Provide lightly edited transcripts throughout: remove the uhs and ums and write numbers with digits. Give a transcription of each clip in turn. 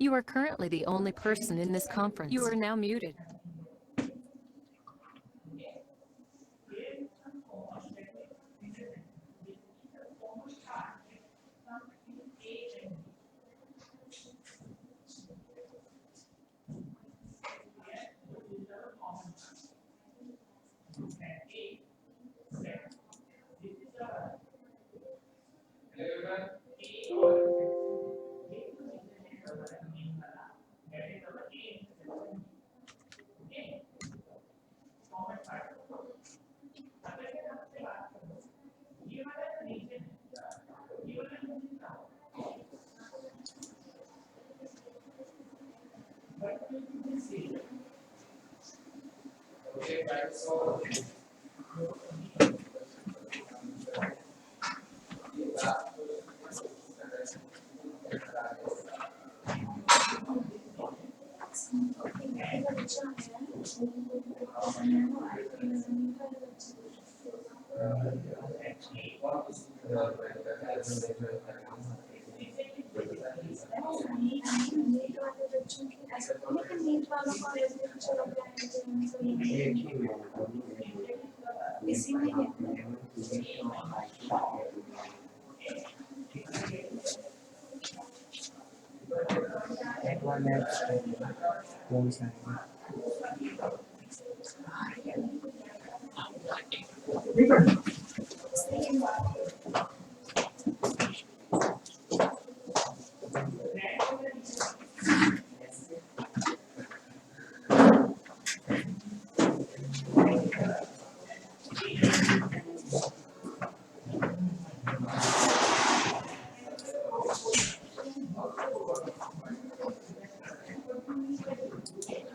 You are currently the only person in this conference. You are now muted.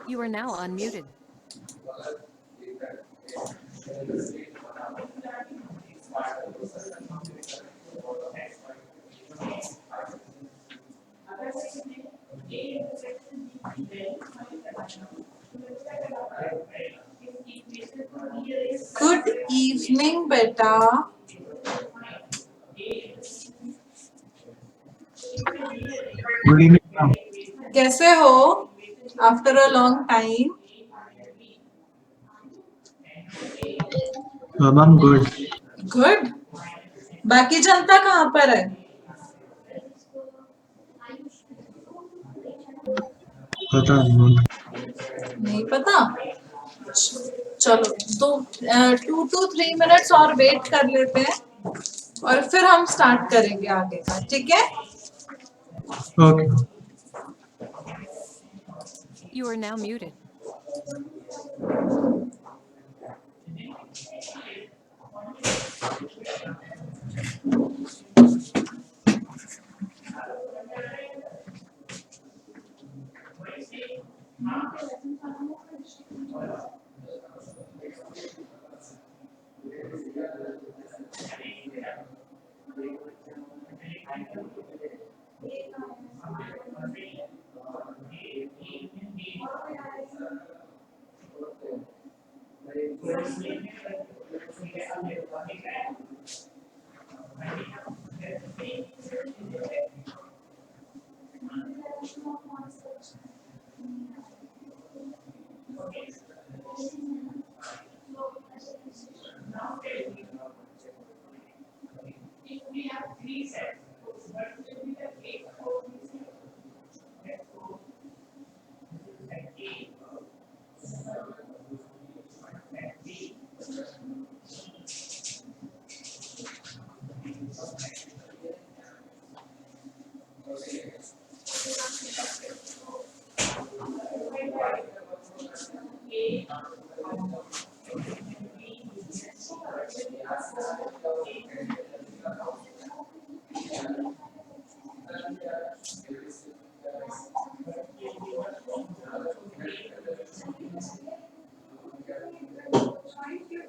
You are now unmuted. Good evening, beta. Good evening, ma'am. कैसे हो? After a long time. Ma'am, good. Good. बाकी जनता कहाँ पर है? पता नहीं। नहीं पता. चलो तो 2 to 3 minutes और वेट कर लेते हैं और फिर हम स्टार्ट करेंगे आगे का. ठीक है? Okay. You are now muted.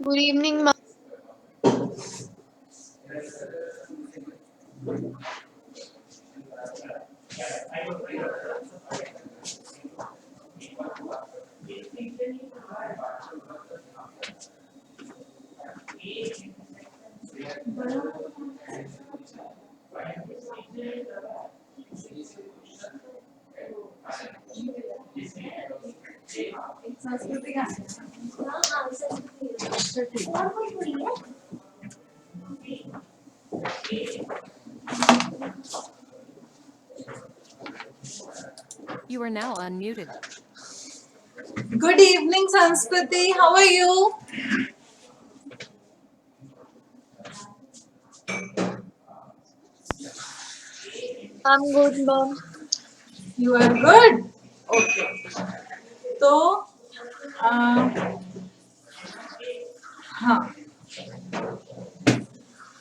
Good evening, ma'am. अच्छा ठीक है। You are now unmuted. Good evening, Sanskriti. How are you? I'm good, ma'am. You are good. Okay. तो हाँ,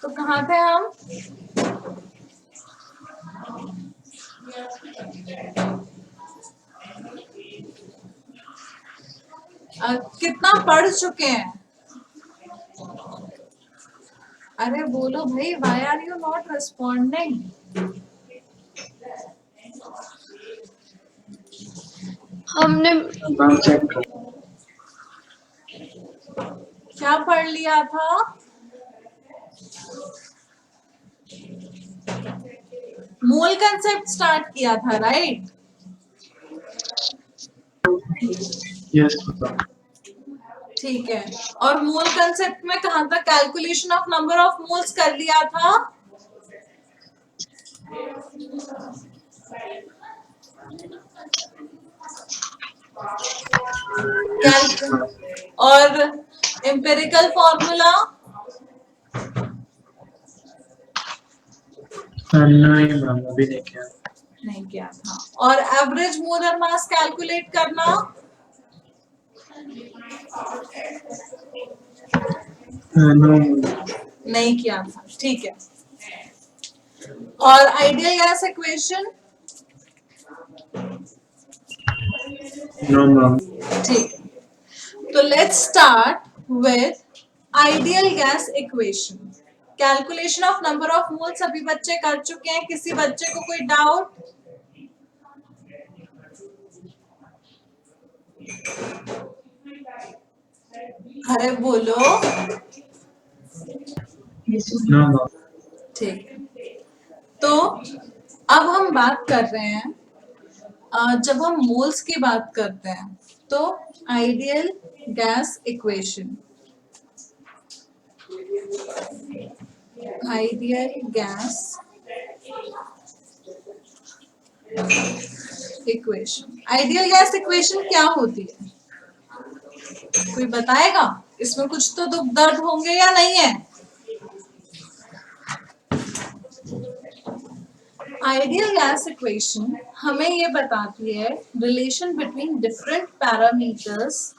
तो कहाँ थे हम? कितना पढ़ चुके हैं? अरे बोलो भाई, why are you not responding? हमने मैम चेक कर। क्या पढ़ लिया था? मूल कंसेप्ट स्टार्ट किया था, राइट? Yes ma'am. ठीक है। और मूल कंसेप्ट में कहाँ तक calculation of number of moles कर लिया था? और एम्पिरिकल फॉर्मूला? नहीं मैम अभी नहीं किया। नहीं किया था। और एवरेज मोलर मास कैलकुलेट करना? नो नहीं किया था। ठीक है। और ideal gas equation? No ma'am. ठीक है। तो let's start with ideal gas equation. Calculation of number of mole सभी बच्चे कर चुके हैं। किसी बच्चे को कोई डाउट? अरे बोलो। No ma'am. ठीक है। तो अब हम बात कर रहे हैं, जब हम मोल्स की बात करते हैं तो ideal gas equation, ideal gas equation, ideal gas equation क्या होती है? कोई बताएगा? इसमें कुछ तो दुख दर्द होंगे या नहीं है? आइडियल गैस इक्वेशन हमें ये बताती है relation between different parameters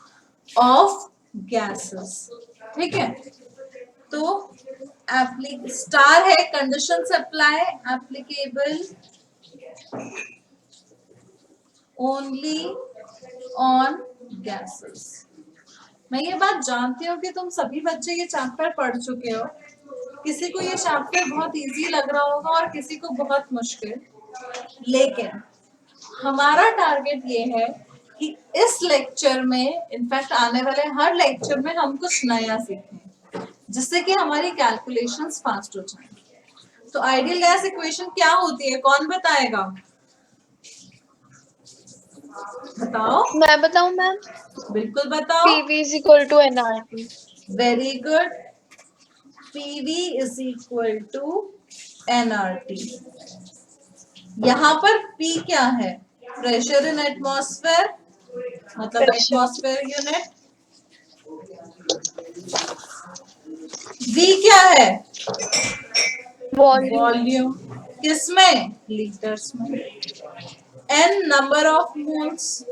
of gases. ठीक है। तो स्टार है condition apply, applicable only on gases. मैं ये बात जानती हूँ कि तुम सभी बच्चे ये चैप्टर पढ़ चुके हो। किसी को ये चैप्टर बहुत इजी लग रहा होगा और किसी को बहुत मुश्किल, लेकिन हमारा टारगेट ये है कि इस लेक्चर में, इनफैक्ट आने वाले हर लेक्चर में हम कुछ नया सीखें जिससे कि हमारी कैलकुलेशंस फास्ट हो जाए। तो आइडियल गैस इक्वेशन क्या होती है? कौन बताएगा? बताओ। मैं बताऊं मैम? बिल्कुल बताओ। PV is equal to nRT. Very good. PV is equal to nRT। यहाँ पर P क्या है? प्रेशर इन एटमॉस्फेयर, मतलब Pressure. Atmosphere unit. V क्या है? Volume. वॉल्यूम। किसमें? लीटर्स में। N number of moles.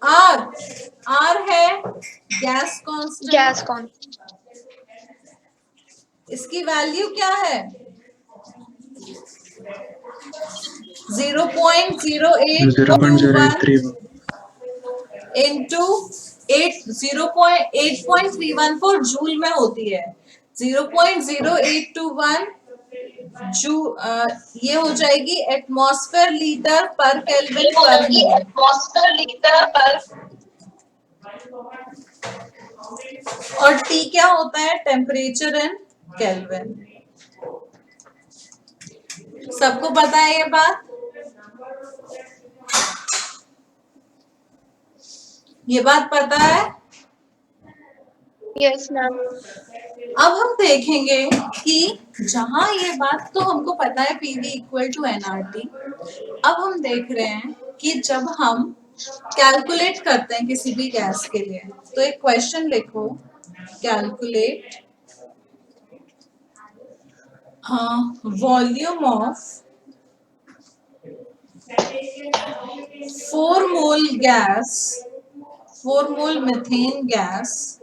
R है गैस कांस्टेंट। Gas con. इसकी वैल्यू क्या है? 0.0821 0.083 इंटू 8.31 जूल में होती है। 0.0821 जू ये हो जाएगी एटमॉस्फेयर लीटर पर केल्विन पर मोल। और T क्या होता है? Temperature in kelvin. सबको पता है ये बात? ये बात पता है? Yes, ma'am. अब हम देखेंगे कि जहां ये बात तो हमको पता है पीवी इक्वल टू एनआरटी, अब हम देख रहे हैं कि जब हम कैलकुलेट करते हैं किसी भी गैस के लिए, तो एक क्वेश्चन लिखो, calculate volume of 4 mole gas, 4 mole methane gas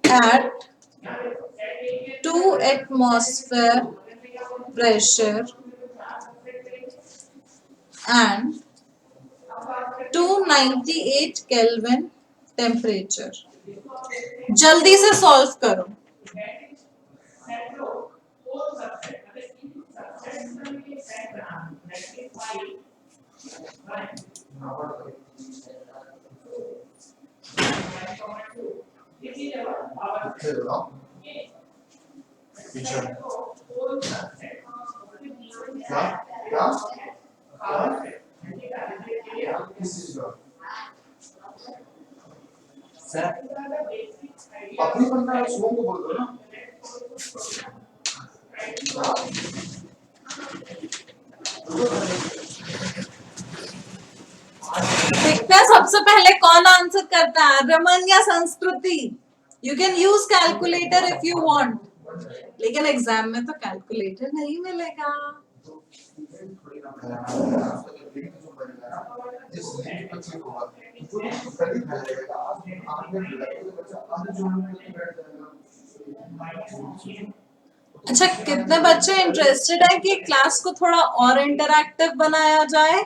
at 2 atmosphere pressure and 298 Kelvin temperature. जल्दी से सॉल्व करो। अपनी बंदा सुबह को बोल दो ना। देखते हैं सबसे पहले कौन आंसर करता है, रमन या संस्कृति। You can use calculator if you want, लेकिन एग्जाम में तो कैलकुलेटर नहीं मिलेगा। अच्छा, कितने बच्चे इंटरेस्टेड है कि क्लास को थोड़ा और इंटरैक्टिव बनाया जाए?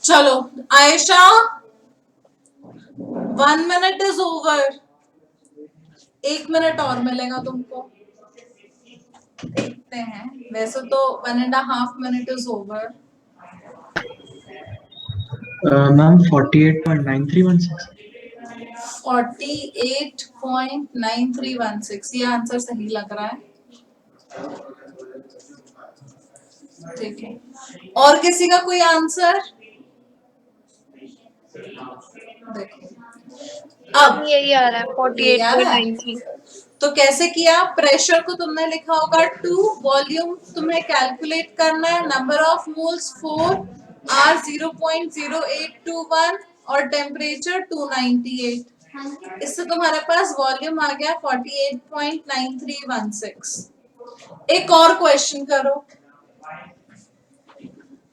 चलो Ayesha, 1 minute is over, 1 minute और मिलेगा तुमको। देखते हैं, वैसे तो 1.5 मिनट इज ओवर। मैम 48.9316। 48.9316 ये आंसर सही लग रहा है। ठीक है, और किसी का कोई आंसर? देखो अब यही आ रहा है यही आ रहा है। 48.93. तो कैसे किया? प्रेशर को तुमने लिखा होगा 2, वॉल्यूम तुम्हें कैलकुलेट करना है, नंबर ऑफ मोल्स 4, R 0.0821 और टेम्परेचर 298। इससे तुम्हारे पास वॉल्यूम आ गया 48.9316। एक और क्वेश्चन करो,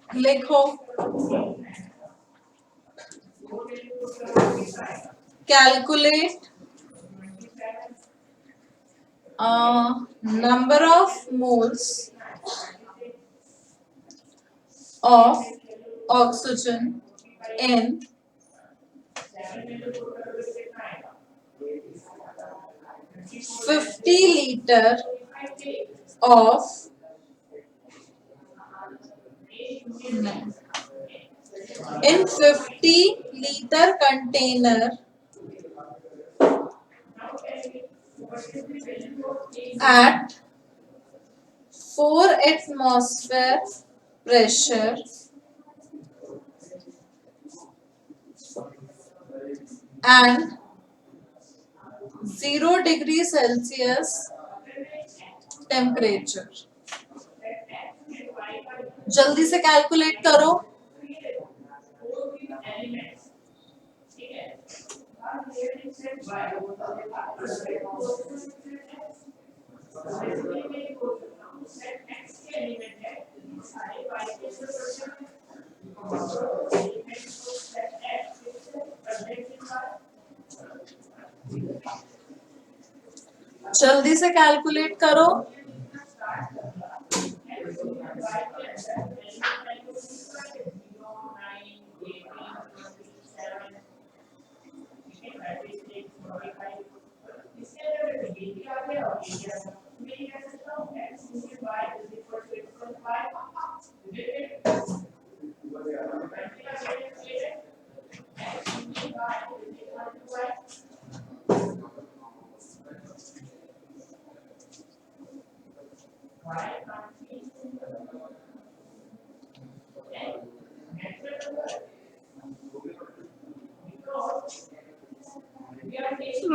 लिखो calculate number of moles of oxygen in 50 liter of in 50 liter container at 4 atmosphere pressure and 0 degree Celsius temperature। जल्दी से कैलकुलेट करो। जल्दी से कैलकुलेट करो।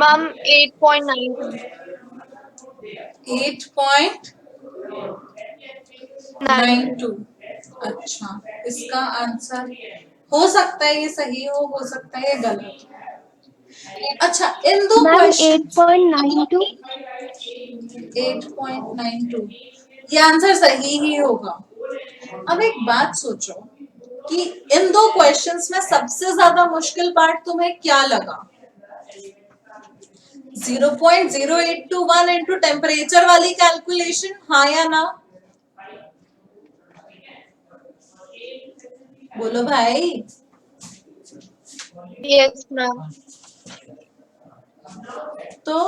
Ma'am, 8.92. 8.92। अच्छा, इसका आंसर हो सकता है ये सही हो सकता है ये गलत हो। अच्छा, इन दो मैम क्वेश्चन 8.92। 8.92 ये आंसर सही ही होगा। अब एक बात सोचो कि इन दो क्वेश्चंस में सबसे ज्यादा मुश्किल पार्ट तुम्हें क्या लगा? 0.0821 इंटू टेम्परेचर वाली कैलकुलेशन, हाँ या ना? बोलो भाई। Yes, ma'am. तो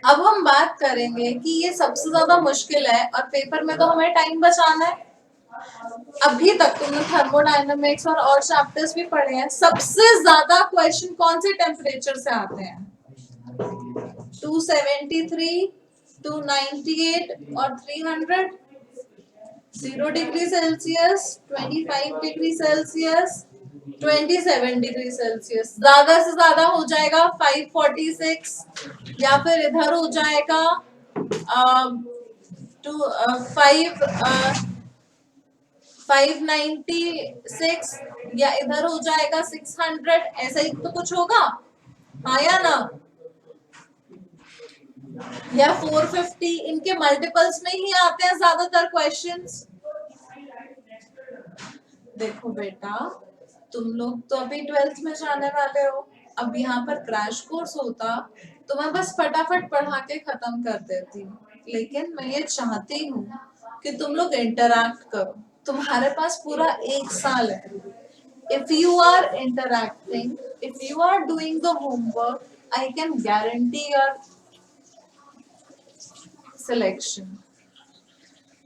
अब हम बात करेंगे कि ये सबसे ज्यादा मुश्किल है और पेपर में तो हमें टाइम बचाना है। अभी तक तुमने थर्मोडायनामिक्स और चैप्टर्स भी पढ़े हैं। सबसे ज्यादा क्वेश्चन कौन से टेम्परेचर से आते हैं? 273, 298 और 300। 0 degree Celsius, 25 degree Celsius, 27 degree Celsius. ज्यादा से ज्यादा हो जाएगा 546 या फिर इधर हो जाएगा 596 या इधर हो जाएगा 600। ऐसा ही तो कुछ होगा, हाँ या ना? या 450। इनके मल्टीपल्स में ही आते हैं ज्यादातर क्वेश्चंस। देखो बेटा, तुम लोग तो अभी 12th में जाने वाले हो। अब यहाँ पर क्रैश कोर्स होता तो मैं बस फटाफट पढ़ा के खत्म कर देती, लेकिन मैं ये चाहती हूँ कि तुम लोग इंटरैक्ट करो। तुम्हारे पास पूरा 1 साल है। If you are interacting, if you are doing the homework, I can guarantee your selection.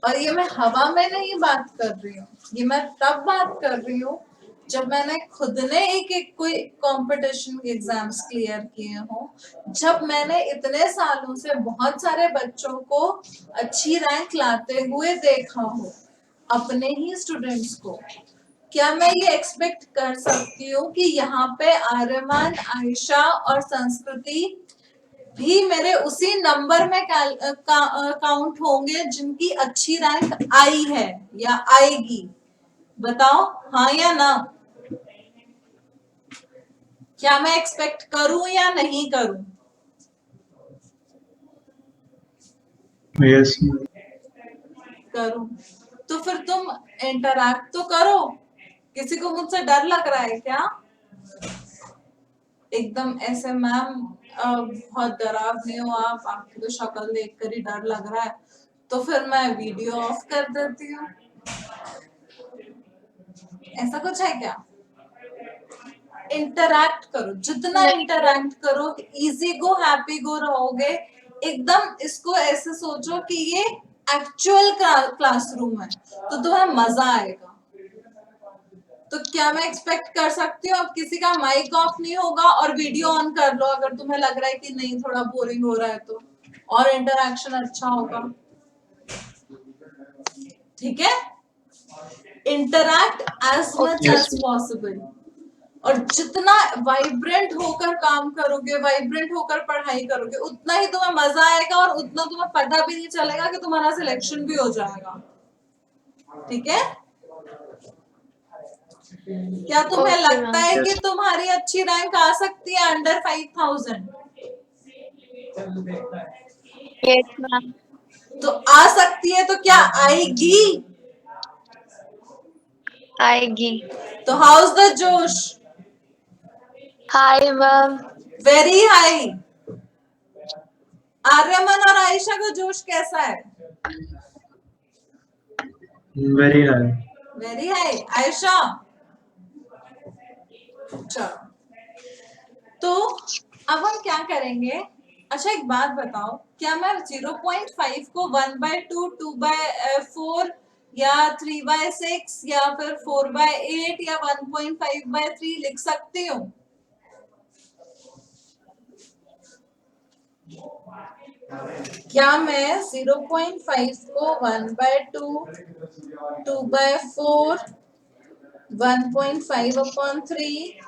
और ये मैं हवा में नहीं बात कर रही हूँ, ये मैं तब बात कर रही हूँ जब मैंने खुद ने एक कोई कंपटीशन एग्जाम्स क्लियर किए हो, जब मैंने इतने सालों से बहुत सारे बच्चों को अच्छी रैंक लाते हुए देखा हो, अपने ही स्टूडेंट्स को। क्या मैं ये एक्सपेक्ट कर सकती हूँ कि यहाँ पे आर्यमान, आयशा और संस्कृति भी मेरे उसी नंबर में काउंट होंगे जिनकी अच्छी रैंक आई है या आएगी? बताओ हाँ या ना। क्या मैं एक्सपेक्ट करूं या नहीं करूं? यस करूं। तो फिर तुम इंटरैक्ट तो करो। किसी को मुझसे डर लग रहा है क्या? एकदम ऐसे मैम बहुत डरावनी हो आप, आपकी तो शक्ल देखकर ही डर लग रहा है, तो फिर मैं वीडियो ऑफ कर देती हूँ। ऐसा कुछ है क्या? इंटरैक्ट करो, जितना इंटरैक्ट करो इजी गो हैप्पी गो रहोगे। एकदम इसको ऐसे सोचो कि ये एक्चुअल क्लासरूम है, तो तुम्हें मजा आएगा। तो क्या मैं एक्सपेक्ट कर सकती हूँ अब किसी का माइक ऑफ नहीं होगा और वीडियो ऑन कर लो अगर तुम्हें लग रहा है कि नहीं थोड़ा बोरिंग हो रहा है तो, और इंटरैक्शन अच्छा होगा। ठीक है? Interact as much as possible, और जितना वाइब्रेंट होकर काम करोगे, वाइब्रेंट होकर पढ़ाई करोगे, उतना ही तुम्हें मजा आएगा और उतना तुम्हें पता भी नहीं चलेगा कि तुम्हारा सिलेक्शन भी हो जाएगा। ठीक है? क्या तुम्हें लगता है कि तुम्हारी अच्छी रैंक आ सकती है अंडर 5000? Yes, ma'am. तो आ सकती है तो क्या आएगी? आएगी. तो हाउस द जोश? Hi, ma'am. Very high. Aryaman और आयशा का जोश कैसा है? Very high. Very high. Ayesha? चलो, तो अब हम क्या करेंगे अच्छा एक बात बताओ, क्या मैं 0.5 को 1/2, 2/4 या 3/6 या फिर 4/8 या 1.5/3 लिख सकती हूँ? क्या मैं 0.5 को 1/2, 2/4, 1.5/3,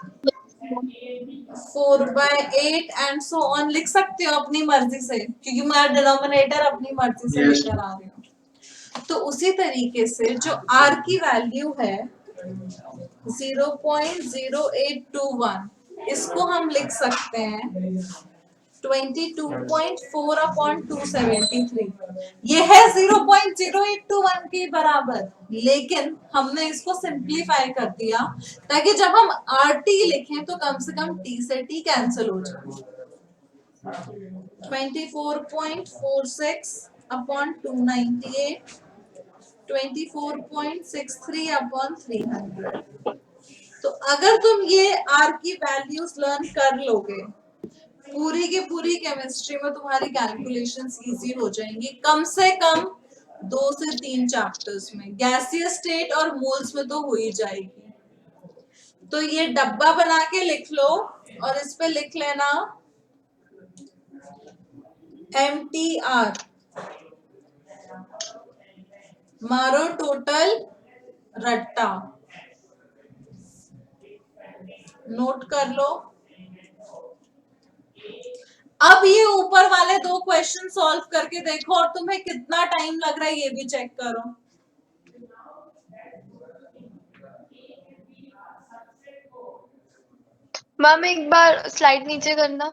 4/8 एंड सो ऑन लिख सकते हो अपनी मर्जी से, क्योंकि मैं डिनोमिनेटर अपनी मर्जी से Yes. लेकर आ रही हूँ। तो उसी तरीके से जो r की वैल्यू है 0.0821, इसको हम लिख सकते हैं 22.4/273। ये है 0.0821 के बराबर, लेकिन हमने इसको सिंप्लीफाई कर दिया ताकि जब हम RT लिखें तो कम से कम T से T कैंसिल हो जाए। 24.46/298, 24.63/300। तो अगर तुम ये R की वैल्यूज लर्न कर लोगे, पूरी की पूरी केमिस्ट्री में तुम्हारी कैलकुलेशंस इजी हो जाएंगी, कम से कम 2 से 3 चैप्टर्स में। गैसियस स्टेट और मोल्स में तो हो ही जाएगी। तो ये डब्बा बना के लिख लो और इस पे लिख लेना MTR, मारो टोटल रट्टा, नोट कर लो। अब ये ऊपर वाले 2 क्वेश्चन सॉल्व करके देखो और तुम्हें कितना टाइम लग रहा है ये भी चेक करो। मैम एक बार स्लाइड नीचे करना।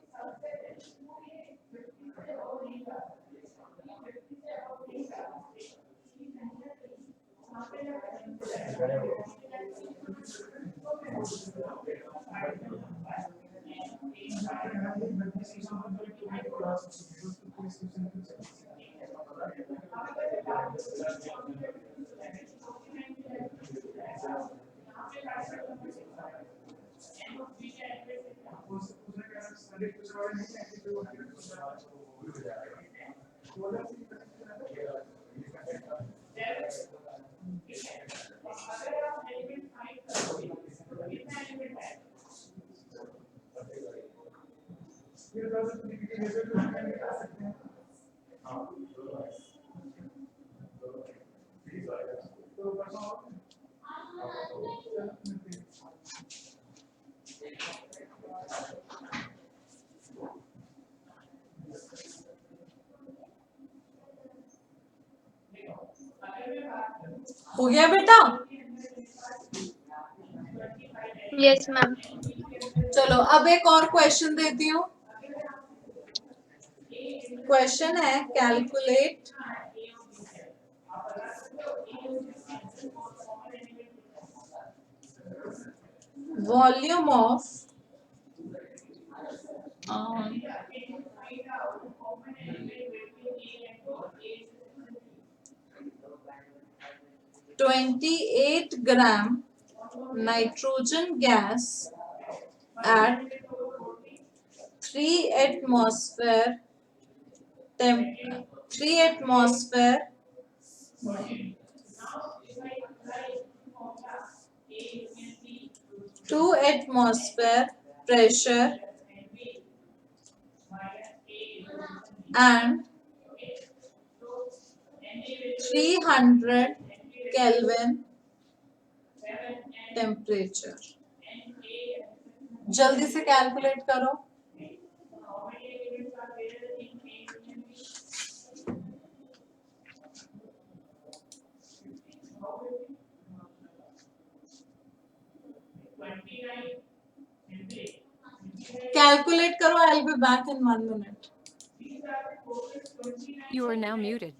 हो गया बेटा? Yes ma'am. चलो अब एक और क्वेश्चन देती हूँ। क्वेश्चन है calculate volume of 28 gram nitrogen gas at 3 atmosphere 3 atmosphere 2 atmosphere pressure and 300 Kelvin temperature. जल्दी से कैलकुलेट करो। कैलकुलेट करो। I will be back in 1 minute. You are now muted.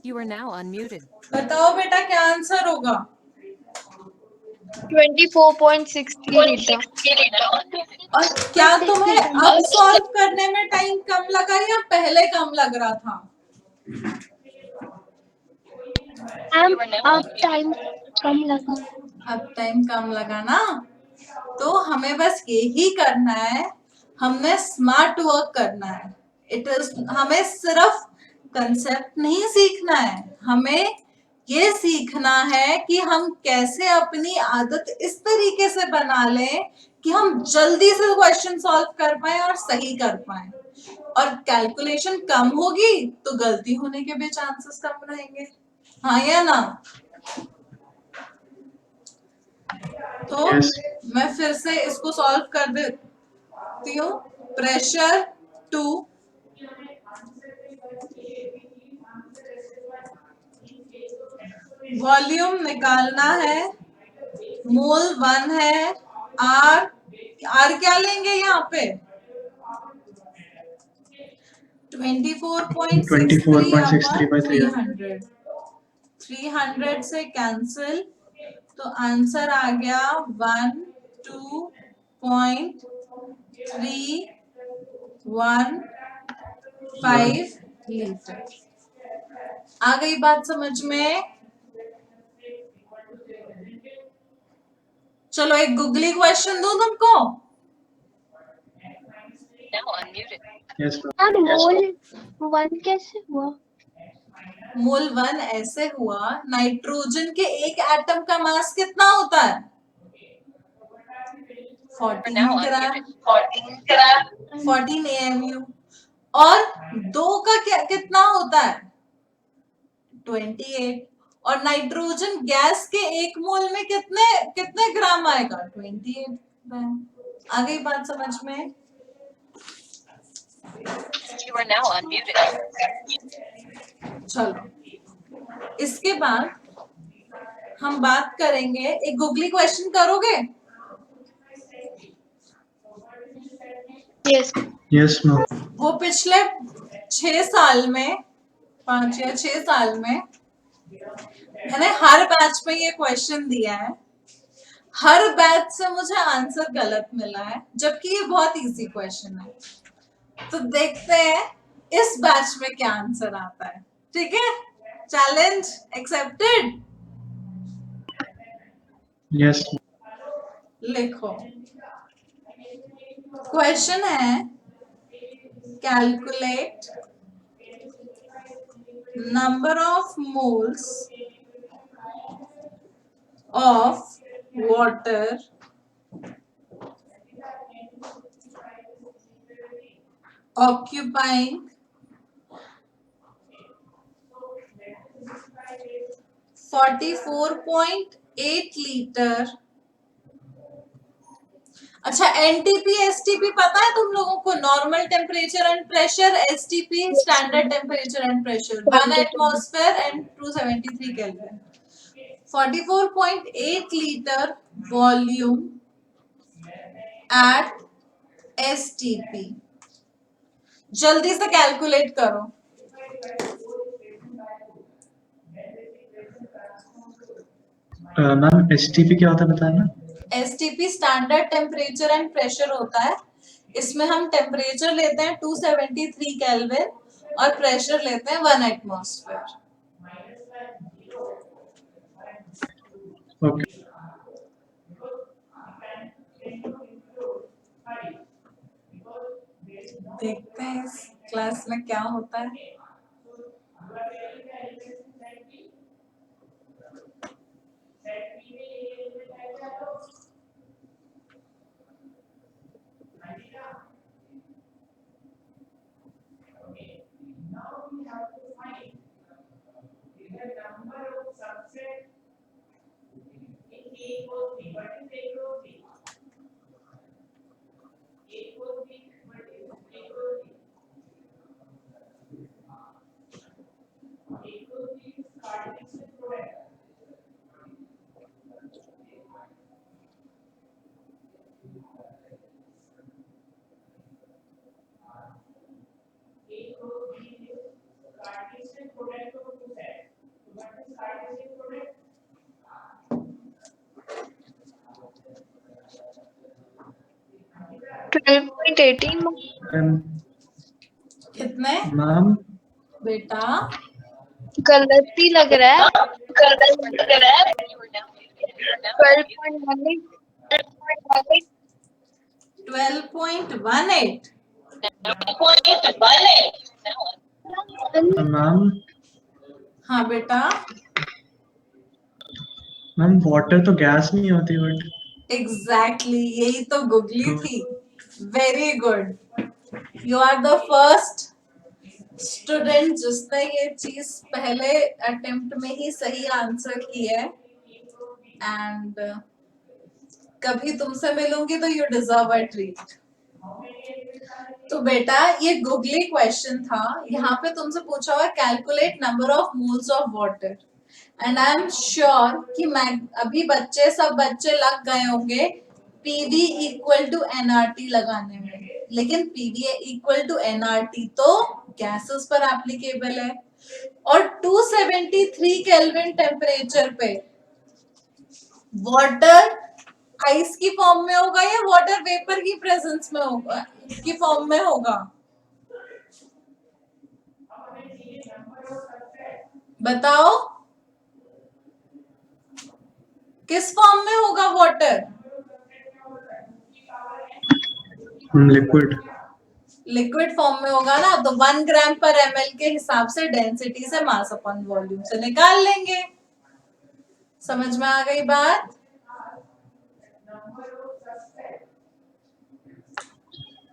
You are now unmuted. बताओ बेटा क्या answer होगा? 24.63 litre. और क्या तुम्हें अब सॉल्व करने में टाइम कम लगा या पहले कम लग रहा था? अब टाइम कम लगा। अब टाइम कम लगा ना, तो हमें बस यही करना है, हमने स्मार्ट वर्क करना है। हमें सिर्फ कंसेप्ट नहीं सीखना है, हमें ये सीखना है कि हम कैसे अपनी आदत इस तरीके से बना लें कि हम जल्दी से क्वेश्चन सॉल्व कर पाए और सही कर पाए। और कैलकुलेशन कम होगी तो गलती होने के भी चांसेस कम रहेंगे, हाँ या ना? तो Yes. मैं फिर से इसको सॉल्व कर देती हूँ। प्रेशर 2, वॉल्यूम निकालना है, मोल 1 है, आर क्या लेंगे यहाँ पे? 24.63 अपॉन 300। 300 से कैंसिल, तो आंसर आ गया 12.315 लीटर। आ गई बात समझ में? चलो एक गूगली क्वेश्चन दूं तुमको। Yes, ma'am. अब मोल 1 कैसे हुआ? मोल 1 ऐसे हुआ, नाइट्रोजन के एक एटम का मास कितना होता है? 14 ग्राम, 14 AMU। और 2 का कितना होता है? 28। और नाइट्रोजन गैस के एक मोल में कितने कितने ग्राम आएगा? 28 ग्राम। आ गई बात समझ में? चलो इसके बाद हम बात करेंगे, एक गूगली क्वेश्चन करोगे? यस। Yes, ma'am. वो पिछले 6 साल में, 5 या 6 साल में मैंने हर बैच में ये क्वेश्चन दिया है, हर बैच से मुझे आंसर गलत मिला है, जबकि ये बहुत इजी क्वेश्चन है। तो देखते हैं इस बैच में क्या आंसर आता है। ठीक है, चैलेंज एक्सेप्टेड। Yes. लिखो, क्वेश्चन है calculate number of moles of water occupying 44.8 litre. अच्छा, एनटीपी एसटीपी पता है तुम लोगों को? Normal temperature and pressure, STP standard temperature and pressure, 1 atmosphere and 273 kelvin. 44.8 litre volume at STP. जल्दी से कैलकुलेट करो। मैम STP क्या होता है बताना? STP standard temperature and pressure होता है। इसमें हम टेम्परेचर लेते हैं 273 केल्विन और प्रेशर लेते हैं 1 एटमॉस्फेयर। Okay. देखते हैं इस क्लास में क्या होता है। 12.18 कितने मैम बेटा? गलत ही लग रहा है। 12.18 12.18। मैम हाँ बेटा, मैम वाटर तो गैस नहीं होती बट एग्जैक्टली यही तो गुगली तो थी। Very good, you are the first student जिसने ये चीज पहले अटेम्प्ट में ही सही आंसर की है। एंड कभी तुमसे मिलूंगी तो यू डिजर्व अ ट्रीट। तो बेटा ये गूगली क्वेश्चन था। यहाँ पे तुमसे पूछा हुआ calculate number of moles of water. And I am sure कि मैं अभी सब बच्चे लग गए होंगे पीवी इक्वल टू एनआरटी लगाने में। लेकिन पीवी इक्वल टू एनआरटी तो गैसेस पर एप्लीकेबल है। और 273 केल्विन टेम्परेचर पे वाटर आइस की फॉर्म में होगा या वाटर वेपर की प्रेजेंस में होगा, की फॉर्म में होगा? बताओ किस फॉर्म में होगा वाटर? लिक्विड। लिक्विड फॉर्म में होगा ना, तो 1 ग्राम पर एमएल के हिसाब से डेंसिटी से मास अपॉन वॉल्यूम से निकाल लेंगे। समझ में आ गई बात?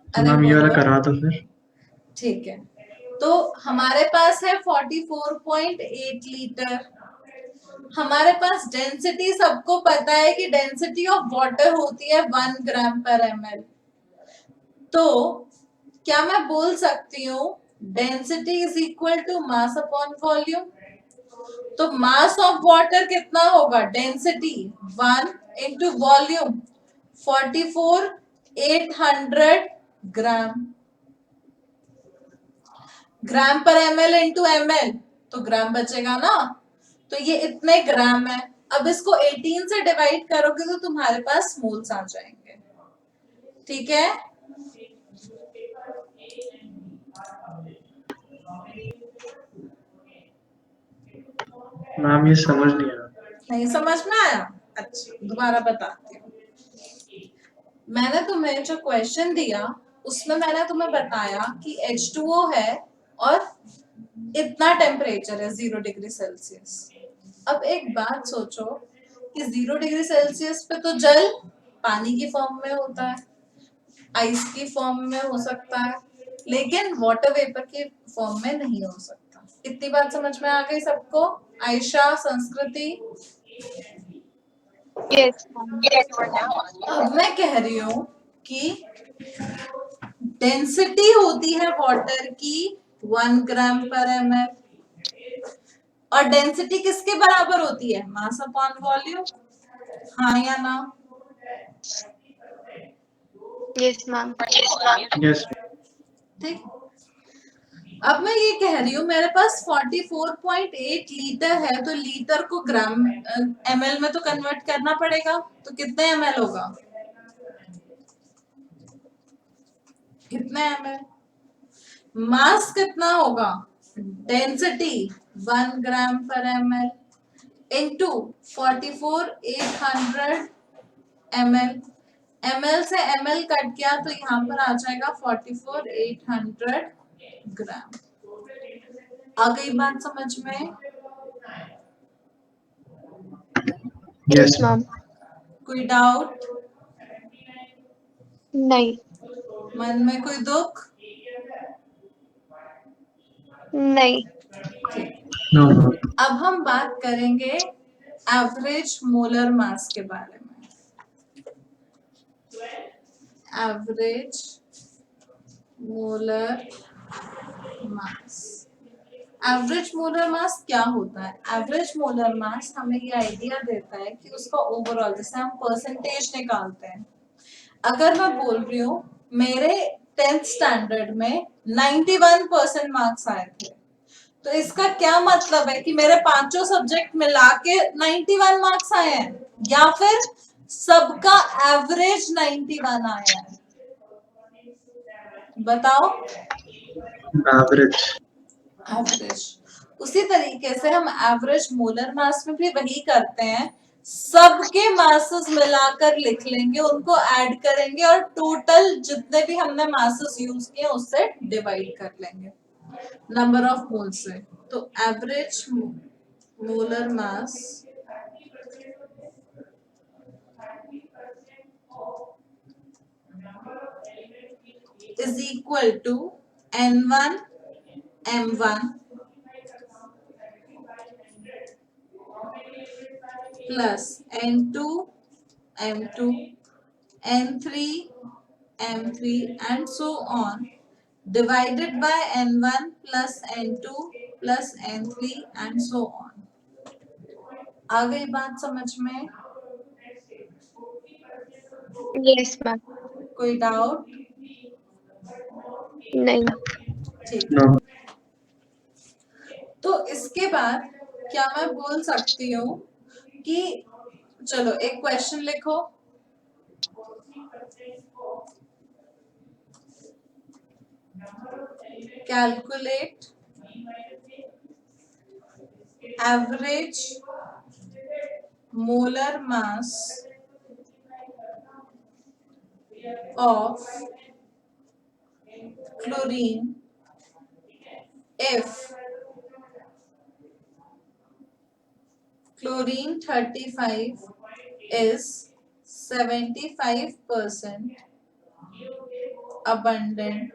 तो मैम ये वाला बोलो। करा दो फिर। ठीक है, तो हमारे पास है 44.8 लीटर। हमारे पास डेंसिटी सबको पता है कि डेंसिटी ऑफ वाटर होती है 1 ग्राम पर एमएल। तो क्या मैं बोल सकती हूँ density is equal to mass upon volume? तो मास ऑफ वाटर कितना होगा? Density 1 into volume 44,800 gram. Gram per ML into ML तो ग्राम बचेगा ना, तो ये इतने ग्राम है। अब इसको 18 से डिवाइड करोगे तो तुम्हारे पास मोल्स आ जाएंगे। ठीक है, मैम ये समझ नहीं आया। नहीं समझ में आया? अच्छा दोबारा बताती हूँ। मैंने तुम्हें जो क्वेश्चन दिया उसमें मैंने तुम्हें बताया कि H2O है और इतना टेम्परेचर है 0 डिग्री सेल्सियस। अब एक बात सोचो कि 0 डिग्री सेल्सियस पे तो जल पानी की फॉर्म में होता है, आइस की फॉर्म में हो सकता है, लेकिन वाटर वेपर की फॉर्म में नहीं हो सकता। इतनी बात समझ में आ गई सबको? आयशा, संस्कृति? Yes. अब मैं कह रही हूँ कि डेंसिटी होती है वाटर की 1 ग्राम पर एमएल, और डेंसिटी किसके बराबर होती है? मास अपॉन वॉल्यूम। हाँ या ना? Yes, ma'am. यस। ठीक, अब मैं ये कह रही हूँ मेरे पास 44.8 लीटर है, तो लीटर को ग्राम एमएल में तो कन्वर्ट करना पड़ेगा। तो कितने एमएल होगा? कितने एमएल? मास कितना होगा? डेंसिटी 1 ग्राम per ML into 44,800 ML. ML से एमएल कट गया तो यहाँ पर आ जाएगा 44,800 ग्राम। आ गई बात समझ में? Yes, ma'am. कोई डाउट? नहीं, मन में कोई दुख? नहीं. नो। अब हम बात करेंगे एवरेज मोलर मास के बारे में। एवरेज मोलर मास। एवरेज मोलर मास क्या होता है? एवरेज मोलर मास हमें ये आइडिया देता है कि उसका ओवरऑल, जैसे हम परसेंटेज निकालते हैं, अगर मैं बोल रही हूँ मेरे 10th स्टैंडर्ड में 91% मार्क्स आए थे, तो इसका क्या मतलब है कि मेरे पांचों सब्जेक्ट मिला के 91 मार्क्स आए हैं, या फिर सबका एवरेज 91 आया है? बताओ। एवरेज। एवरेज। उसी तरीके से हम एवरेज मोलर मास में भी वही करते हैं, सबके मासेस मिलाकर लिख लेंगे, उनको ऐड करेंगे और टोटल जितने भी हमने मासेस यूज किए उससे डिवाइड कर लेंगे नंबर ऑफ मोल से। तो average molar mass is equal to N1 M1 plus N2 M2 N3 M3 and so on divided by N1 plus N2 plus N3 and so on। आ गई बात समझ में? Yes ma'am. कोई doubt? नहीं। ठीक। No. तो इसके बाद क्या मैं बोल सकती हूँ कि चलो एक क्वेश्चन लिखो। Calculate average molar mass of chlorine if chlorine 35 is 75% abundant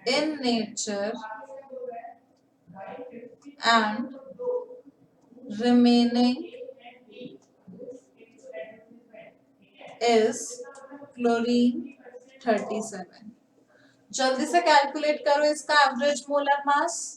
in nature and remaining is chlorine 37। जल्दी से कैलकुलेट करो इसका एवरेज मोलर मास।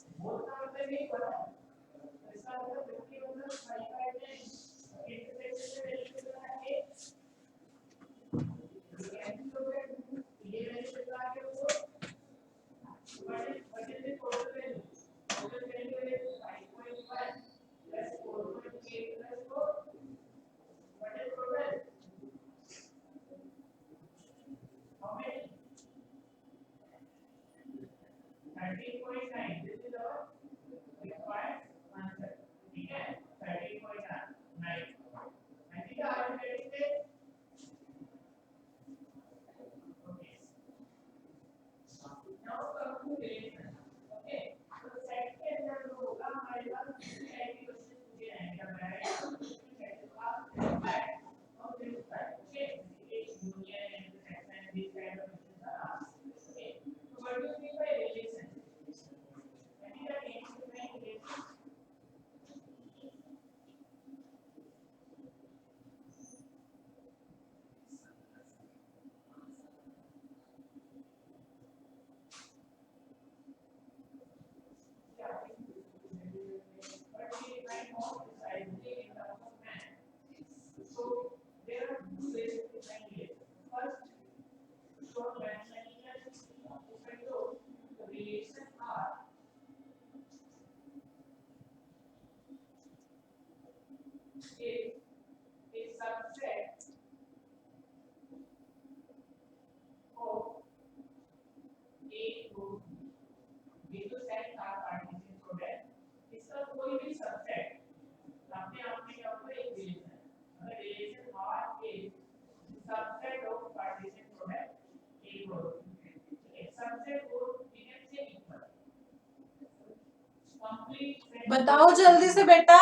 बताओ जल्दी से बेटा।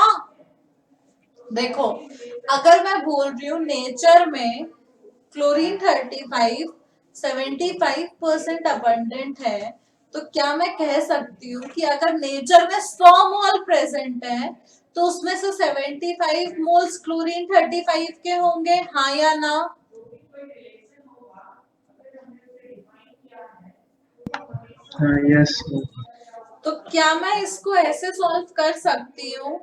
देखो अगर मैं बोल रही हूँ नेचर में क्लोरीन 35 75% अबंडेंट है, तो क्या मैं कह सकती हूँ कि अगर नेचर में 100 मोल प्रेजेंट है तो उसमें से 75 मोल्स क्लोरीन 35 के होंगे, हाँ या ना? यस। तो क्या मैं इसको ऐसे सॉल्व कर सकती हूँ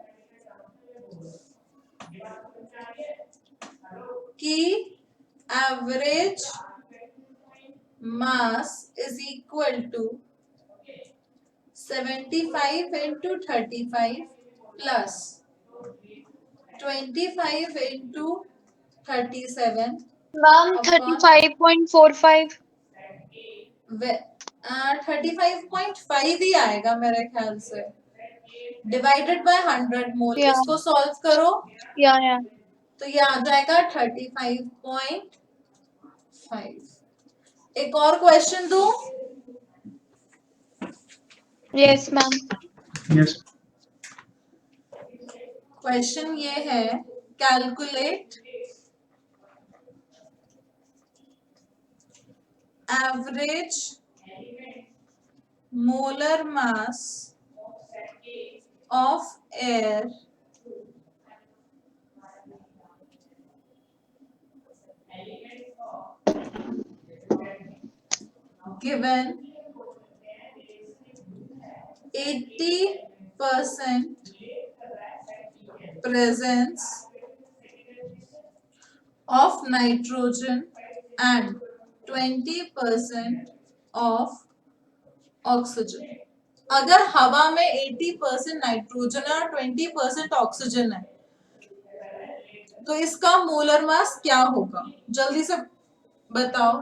कि average mass is equal to 75 into 35 plus 25 into 37 Ma'am, upon 35.45. 35.5 ही आएगा मेरे ख्याल से, डिवाइडेड बाय 100 मोल। Yeah, इसको सॉल्व करो yeah. तो ये आ जाएगा 35.5। एक और क्वेश्चन दूं? Yes, ma'am. यस। क्वेश्चन ये है, calculate average molar mass of air given 80% presence of nitrogen and 20% of oxygen। अगर हवा में 80% नाइट्रोजन है और 20% ऑक्सीजन है तो इसका मोलर मास क्या होगा? जल्दी से बताओ।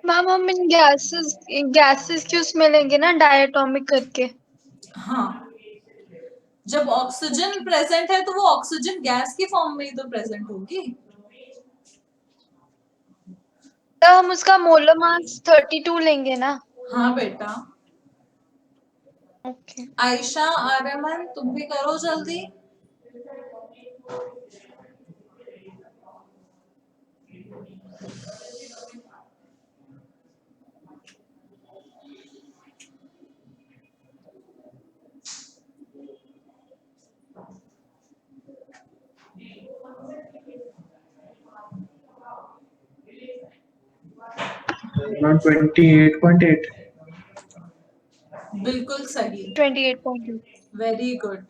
मैम हम इन गैसेस की उसमें लेंगे ना डायटोमिक करके। हाँ, जब ऑक्सीजन प्रेजेंट है तो वो ऑक्सीजन गैस की फॉर्म में ही तो प्रेजेंट होगी। तो हम उसका मोलर मास 32 लेंगे ना। हाँ बेटा। ओके। आयशा, आर्यमन, तुम भी करो जल्दी। Around 28.8. बिल्कुल सही, 28.2। Very good.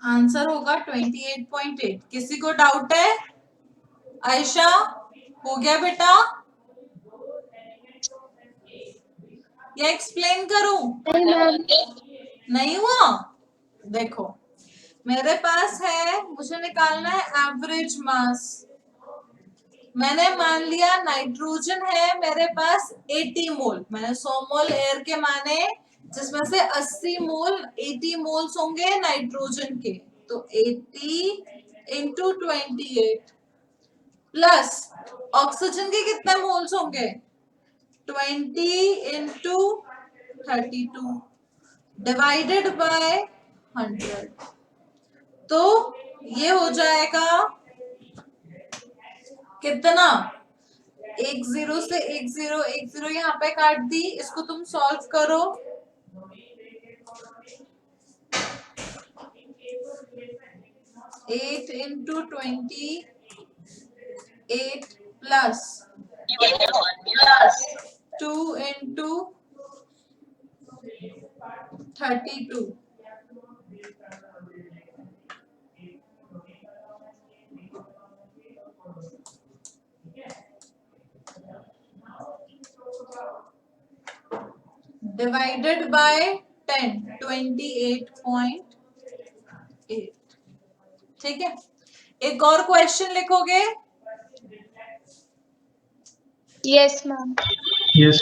आंसर होगा 28.8। किसी को डाउट है? आयशा, हो गया बेटा या एक्सप्लेन करूं? नहीं मैम। नहीं हुआ? देखो, मेरे पास है, मुझे निकालना है एवरेज मास। मैंने मान लिया नाइट्रोजन है मेरे पास 80 मोल, मैंने 100 मोल एयर के माने, जिसमें से 80 मोल 80 मोल्स होंगे नाइट्रोजन के, तो 80 इंटू 28 प्लस ऑक्सीजन के कितने मोल्स होंगे? 20 इंटू 32 डिवाइडेड बाय 100। तो ये हो जाएगा कितना? एक जीरो से एक जीरो यहाँ पे काट दी, इसको तुम सॉल्व करो। Eight into 28 plus 2 into 32 divided by 10, 28.8। ठीक है, एक और क्वेश्चन लिखोगे? Yes ma'am. Yes.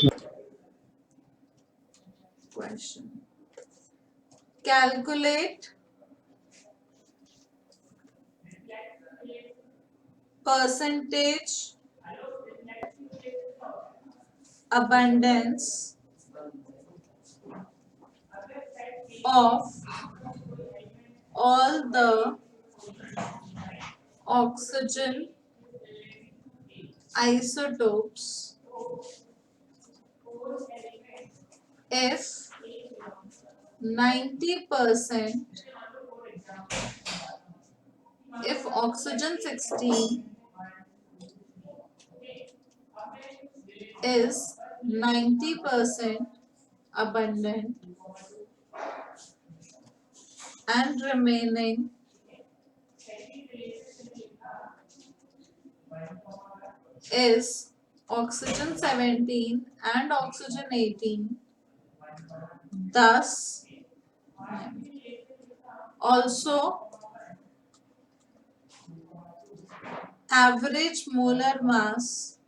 Question. Calculate percentage abundance of all the oxygen isotopes if 90%, if oxygen 16 is 90% abundant and remaining is oxygen 17 and oxygen 18. Thus, also average molar mass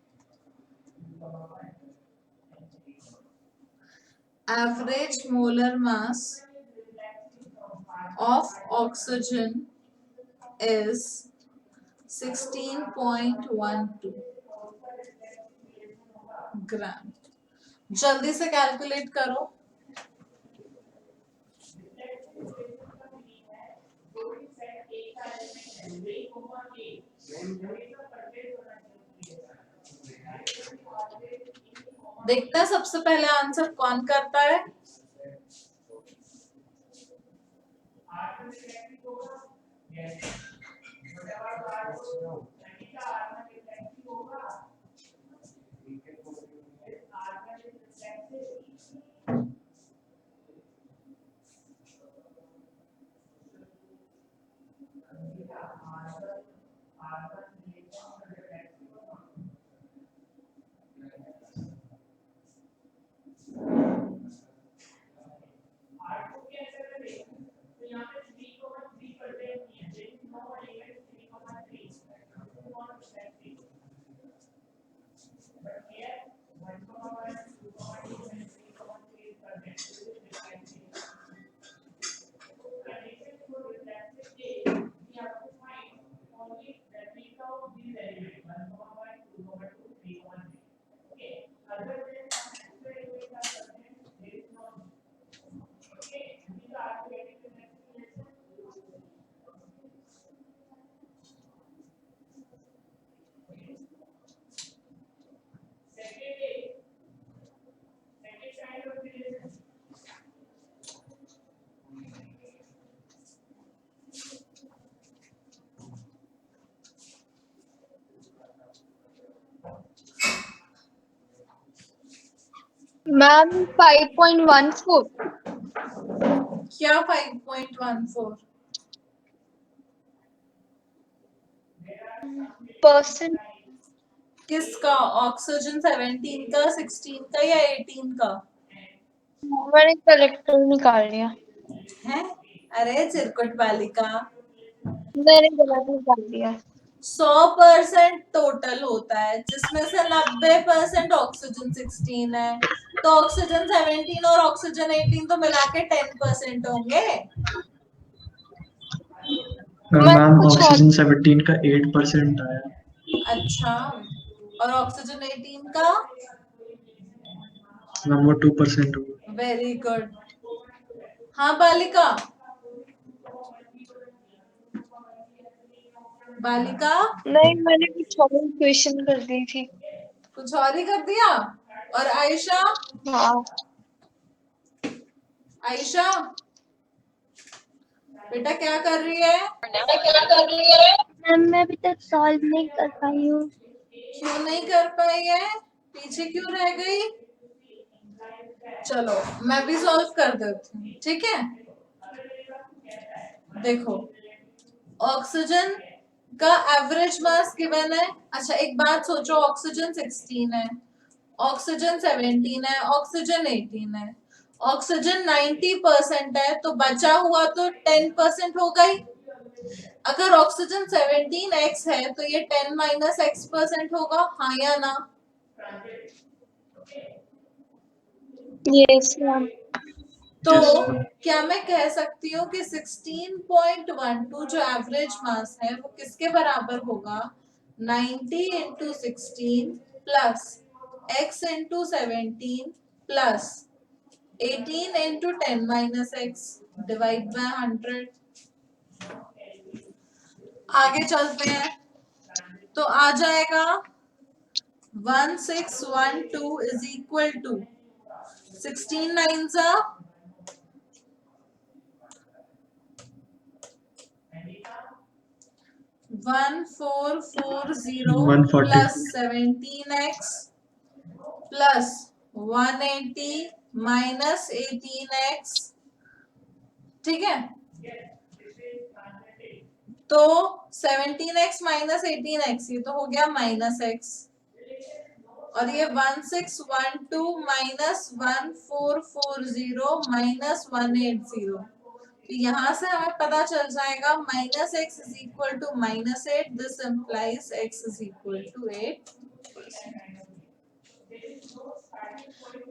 of oxygen is 16.12 ग्राम. जल्दी से calculate करो. देखते हैं सबसे पहले answer कौन करता है. मैम 5.14 क्या 5.14 परसेंट. किसका? ऑक्सीजन 17 का, 16 का या 18 का? मैंने कलेक्टर निकाल लिया. है? अरे चिरकुट बालिका, मैंने गलत निकाल दिया. 100% टोटल होता है जिसमें से 90% ऑक्सीजन 16 है, तो ऑक्सीजन 17 और ऑक्सीजन 18 तो मिला के 10% होंगे. मैम कुछ और- ऑक्सीजन 17 का 8% आया. अच्छा, और ऑक्सीजन 18 का? मैम वो 2% हुआ. Very good. हाँ बालिका, बालिका नहीं, मैंने कुछ और क्वेश्चन कर दी थी. कुछ और ही कर दिया. और आयशा, हाँ, आयशा बेटा क्या कर रही है? मैम मैं अभी तक सॉल्व नहीं कर पाई हूँ. क्यों नहीं कर पाई है? पीछे क्यों रह गई? चलो मैं भी सॉल्व कर देती हूँ, ठीक है. देखो, ऑक्सीजन का एवरेज मास गिवन है. अच्छा एक बात सोचो, ऑक्सीजन 16 है, ऑक्सीजन 17 है, ऑक्सीजन 18 है, ऑक्सीजन 90% है, तो बचा हुआ तो 10% होगा ही. अगर ऑक्सीजन 17x है तो ये 10 माइनस x% होगा. हाँ या ना? Yes ma'am. तो Yes, ma'am. क्या मैं कह सकती हूँ कि 16.12 जो एवरेज मास है वो किसके बराबर होगा? 90 into 16 plus x into 17 plus 18 into 10 minus x divide by 100। आगे चलते हैं तो आ जाएगा 1612 is equal to 16 nines are 1440 140 plus 17x plus 180 minus 18x। ठीक है तो 17x minus 18x ये तो हो गया -x और ये 1612 minus 1440 minus 180 तो यहाँ से हमें पता चल जाएगा -x is equal to -8। This implies x is equal to 8%।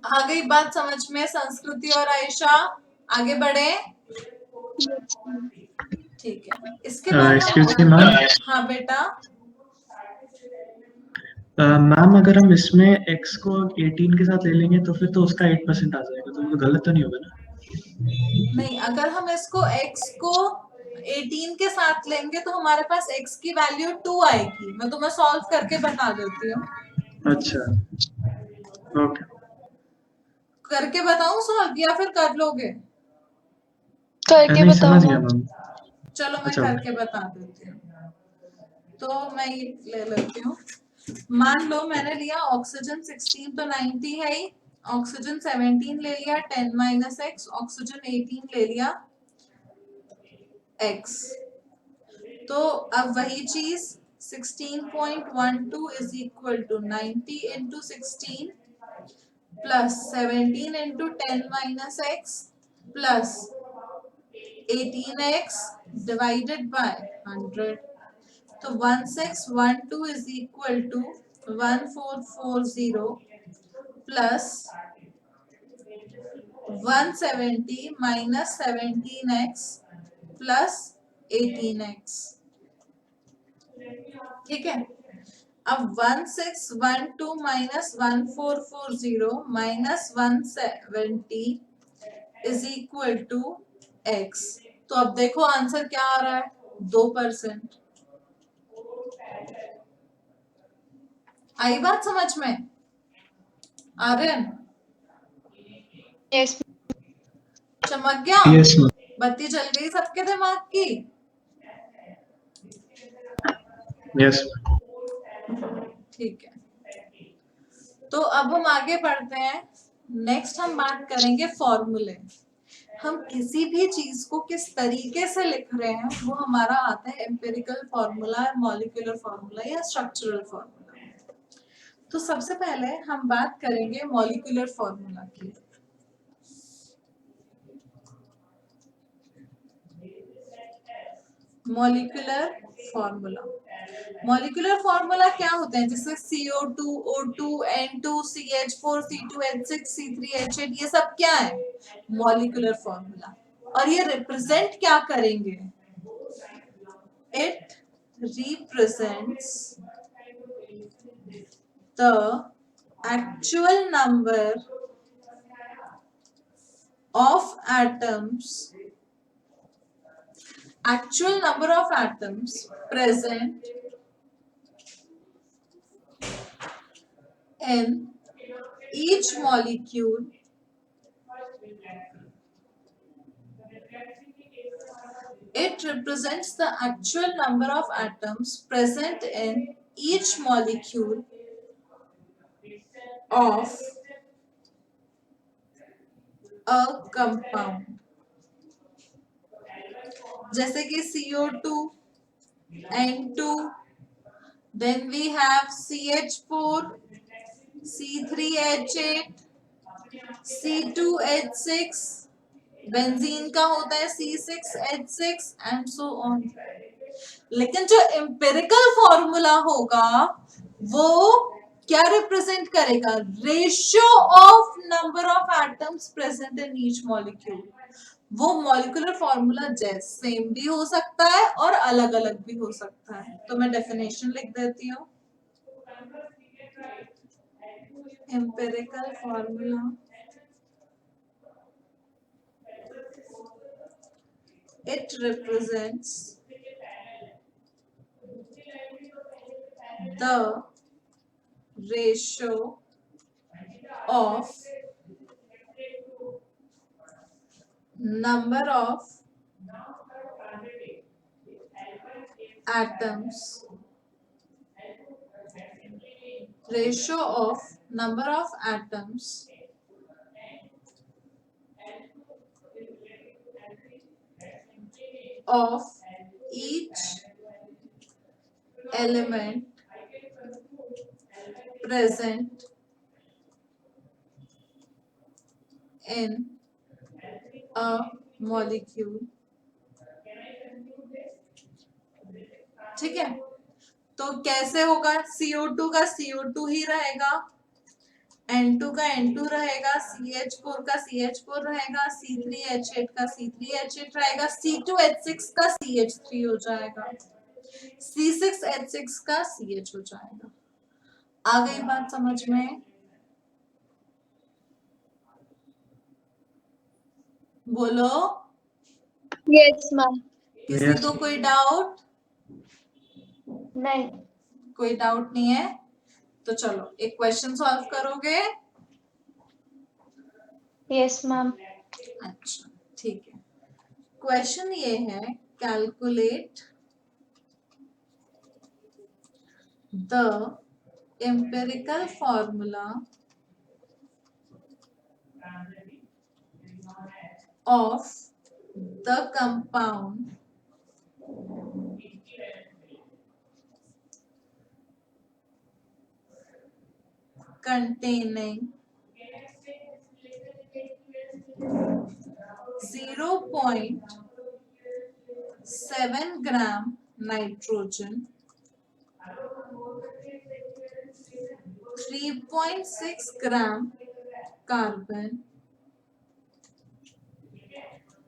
आ गई बात समझ में संस्कृति और आयशा? आगे बढ़े। ठीक है इसके बाद एक्सक्यूज मी मैम। हाँ बेटा मैम अगर हम इसमें x को 18 के साथ ले लेंगे तो फिर तो उसका 8% आ जाएगा, तो गलत तो नहीं होगा ना? नहीं, अगर हम इसको x को 18 के साथ लेंगे तो हमारे पास x की वैल्यू 2 आएगी। मैं तुम्हें सॉल्व करके बता देती हूँ। अच्छा ओके। करके बताऊं सॉल्व या फिर कर लोगे? करके नहीं समझ बताओ। गया मैम। चलो मैं अच्छा। करके बता देती हूँ। तो मैं ये ले लेती हूँ। मान लो मैंने लिया ऑक्सीजन 16 तो 90 है ही, ऑक्सीजन 17 ले लिया 10 माइनस एक्स, ऑक्सीजन 18 ले लिया x। तो अब वही चीज 16.12 is equal to 90 into 16 plus 17 into 10 minus x plus 18x divided by 100। तो 1612 is equal to 1440 plus 170 minus 17x plus 18x। ठीक है अब 1612 minus 1440 minus 170 is equal to x। तो अब देखो आंसर क्या आ रहा है 2%। आई बात समझ में? आर्यन यस चमक गया? Yes ma'am. बत्ती जल गई सबके दिमाग की? यस ठीक है तो अब हम आगे बढ़ते हैं। नेक्स्ट हम बात करेंगे फॉर्मूले। हम किसी भी चीज को किस तरीके से लिख रहे हैं वो हमारा आता है एम्पिरिकल फॉर्मूला, मॉलिक्यूलर फॉर्मूला या स्ट्रक्चरल फॉर्मूला। तो सबसे पहले हम बात करेंगे मॉलिक्यूलर फॉर्मूला की। मॉलिक्यूलर फॉर्मूला, मॉलिक्यूलर फॉर्मूला क्या होते हैं? जैसे CO2, O2, N2, CH4, C2, H6, C3, H8 ये सब क्या है? Molecular formula. और ये रिप्रेजेंट क्या करेंगे? It represents the actual number of atoms present in each molecule it represents the actual number of atoms present in each molecule of a compound। जैसे कि CO2, N2, then we have CH4, C3H8, C2H6, benzene का होता है C6H6 and so on. लेकिन जो empirical formula होगा वो क्या रिप्रेजेंट करेगा? Ratio of number of atoms present in each molecule. वो मॉलिक्यूलर फॉर्मूला जैसे सेम भी हो सकता है और अलग अलग भी हो सकता है। तो मैं डेफिनेशन लिख देती हूँ। Empirical formula it represents the ratio of number of atoms, ratio of number of atoms of each element present in a molecule। ठीक है, तो कैसे होगा? CO2 का CO2 ही रहेगा, N2 का N2 रहेगा, CH4 का CH4 रहेगा, C3H8 का C3H8 रहेगा, C2H6 का CH3 हो जाएगा, C6H6 का CH हो जाएगा। आ गई बात समझ में? बोलो। Yes ma'am. किसी Yes. को कोई डाउट? नहीं। कोई डाउट नहीं है तो चलो एक क्वेश्चन सॉल्व करोगे? Yes ma'am. अच्छा ठीक है। क्वेश्चन ये है, calculate the empirical formula of the compound containing 0.7 gram nitrogen, 3.6 gram carbon,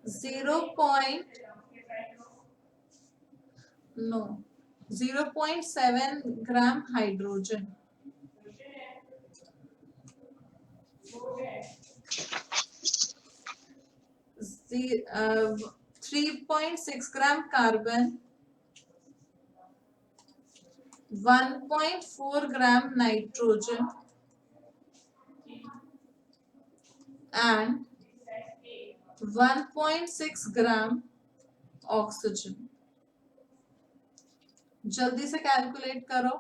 0.7 gram hydrogen, 3.6 gram carbon, 1.4 gram nitrogen and 1.6 gram oxygen। जल्दी से कैलकुलेट करो।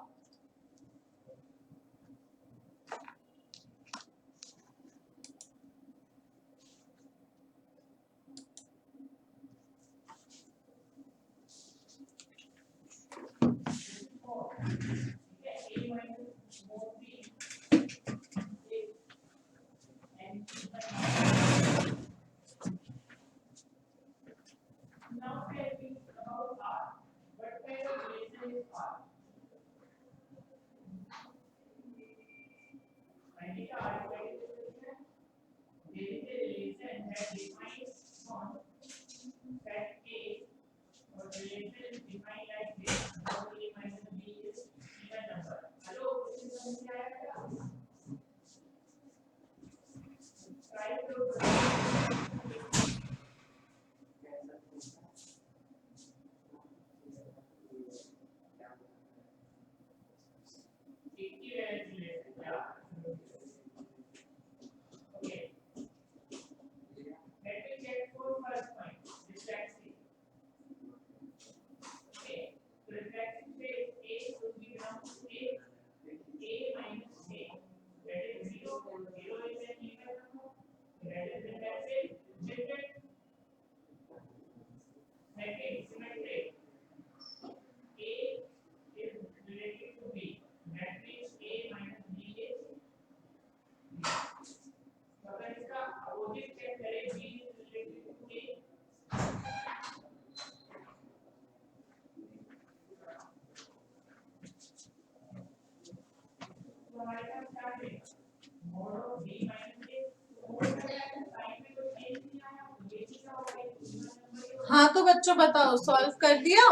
हाँ तो बच्चों बताओ, सॉल्व कर दिया?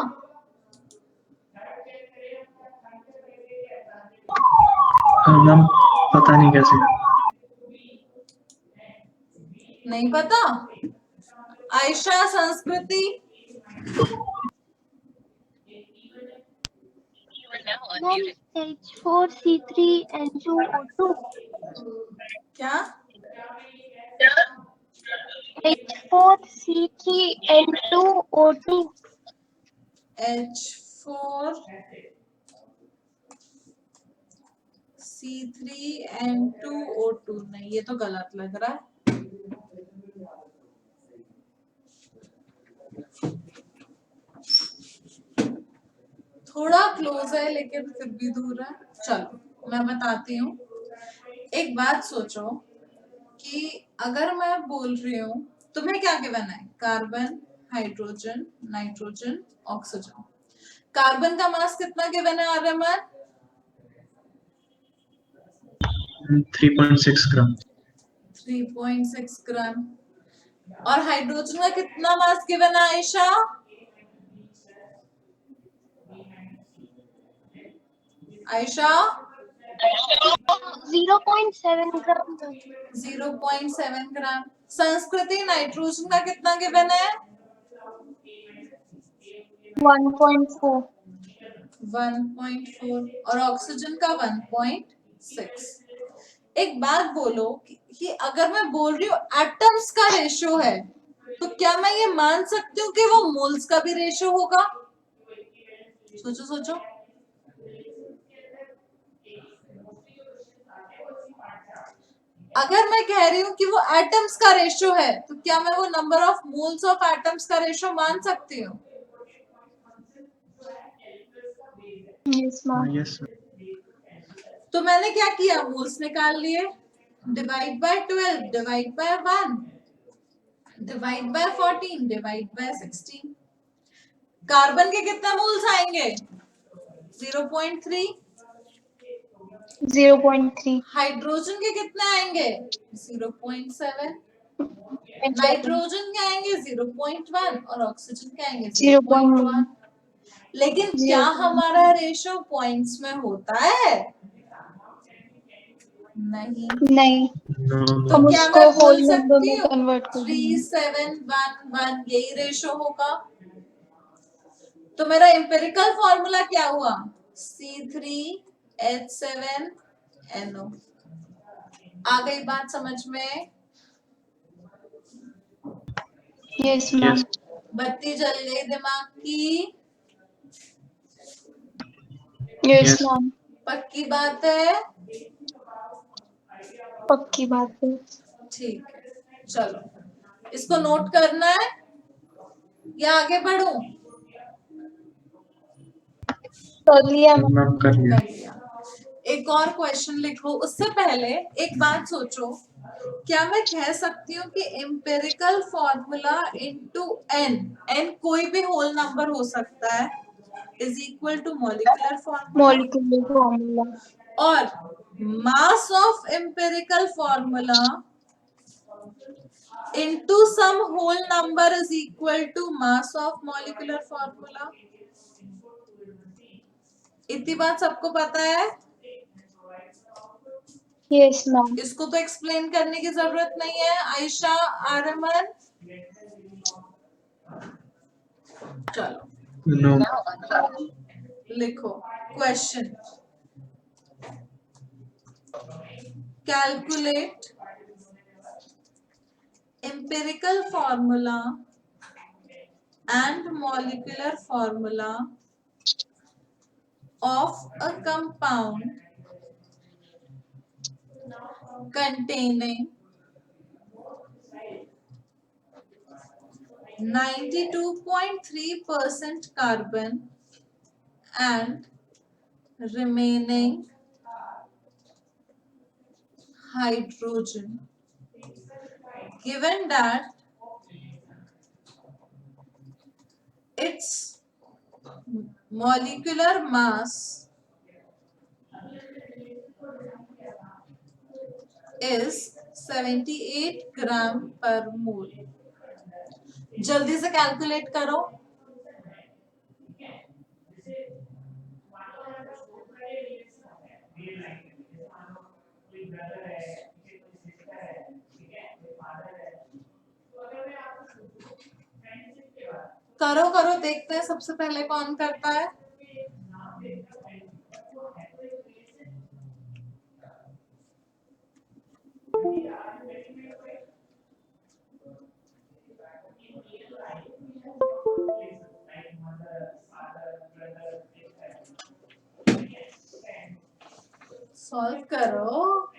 मैम पता नहीं कैसे। नहीं पता? आयशा, संस्कृति? मैम H4C3N2O2 क्या? H4C3N2O2 H4C3N2O2 नहीं, ये तो गलत लग रहा है। थोड़ा क्लोज है लेकिन फिर भी दूर है। चलो मैं बताती हूँ। एक बात सोचो कि अगर मैं बोल रही हूँ, तुम्हें क्या गिवन है? Carbon, hydrogen, nitrogen, oxygen. Carbon का मास कितना गिवन है आर्यमन? 3.6 ग्राम। 3.6 ग्राम। और हाइड्रोजन का कितना मास गिवन है आयशा? आयशा 0.7 ग्राम। 0.7 ग्राम। संस्कृति, नाइट्रोजन का कितना गिवन है? 1.4 1.4 और ऑक्सीजन का 1.6। एक बात बोलो कि अगर मैं बोल रही हूँ एटम्स का रेशो है, तो क्या मैं ये मान सकती हूँ कि वो मोल्स का भी रेशो होगा? सोचो सोचो। अगर मैं कह रही हूँ कि वो एटम्स का रेशो है, तो क्या मैं वो number of moles of atoms का रेशो मान सकती हूँ? Yes, ma'am. यस। तो मैंने क्या किया? मोल्स निकाल लिए। Divide by 12, divide by 1, divide by 14, divide by 16। Carbon के कितने मोल्स आएंगे? 0.3। 0.3 हाइड्रोजन के कितने आएंगे? 0.7। नाइट्रोजन के आएंगे 0.1 और ऑक्सीजन के आएंगे 0.1। लेकिन क्या हमारा रेशो पॉइंट्स में होता है? नहीं। नहीं, तो हम क्या उसको मैं होल बोल नंबर सकती में हूँ कन्वर्ट कर देंगे। 3711 यही रेशो होगा? तो मेरा एम्पिरिकल फॉर्मूला क्या हुआ? C3H7NO। आ गई बात समझ में? Yes ma'am. बत्ती जल गई दिमाग की? Yes yes. मैम, पक्की बात है? पक्की बात है। ठीक है, चलो इसको नोट करना है या आगे बढ़ूं? कर लिया मैम। मैम कर लिया। कर लिया। एक और क्वेश्चन लिखो। उससे पहले एक बात सोचो, क्या मैं कह सकती हूँ कि empirical formula into n, n कोई भी होल नंबर हो सकता है, is equal to molecular formula, molecular formula और mass of empirical formula into some whole number is equal to mass of molecular formula। इतनी बात सबको पता है? Yes ma'am. इसको तो एक्सप्लेन करने की जरूरत नहीं है। आयशा, आर्यमन? चलो नो। लिखो question. Calculate empirical formula and molecular formula of a compound containing 92.3% carbon and remaining hydrogen, given that its molecular mass is 78 gram per mole. जल्दी से कैलकुलेट करो। करो करो, देखते हैं सबसे पहले कौन करता है। सॉल्व करो।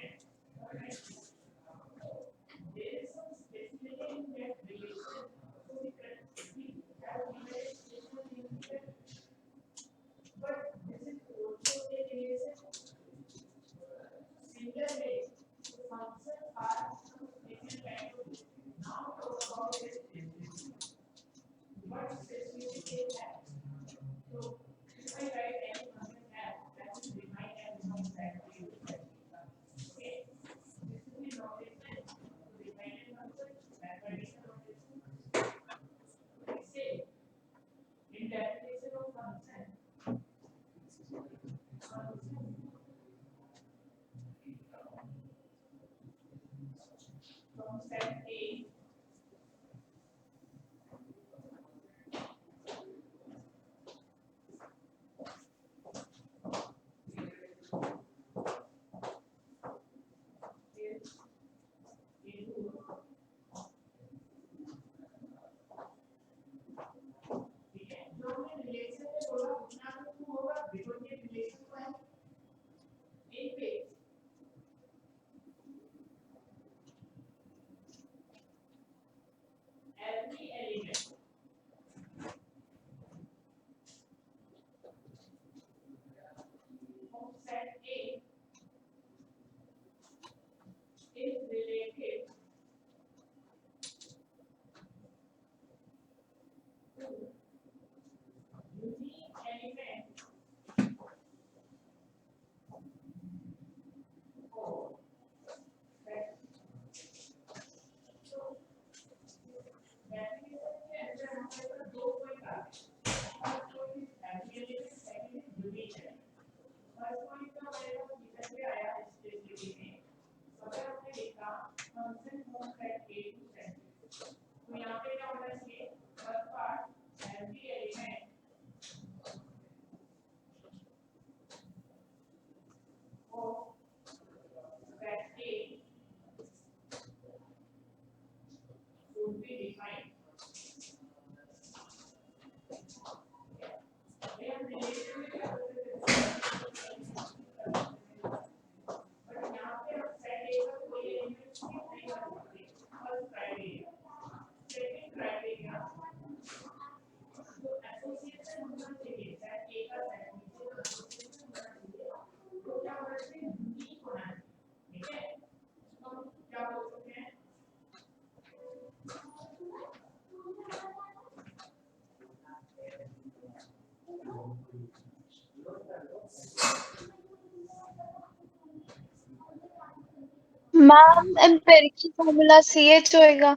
मैम एम्पिरिकल फॉर्मूला CH होएगा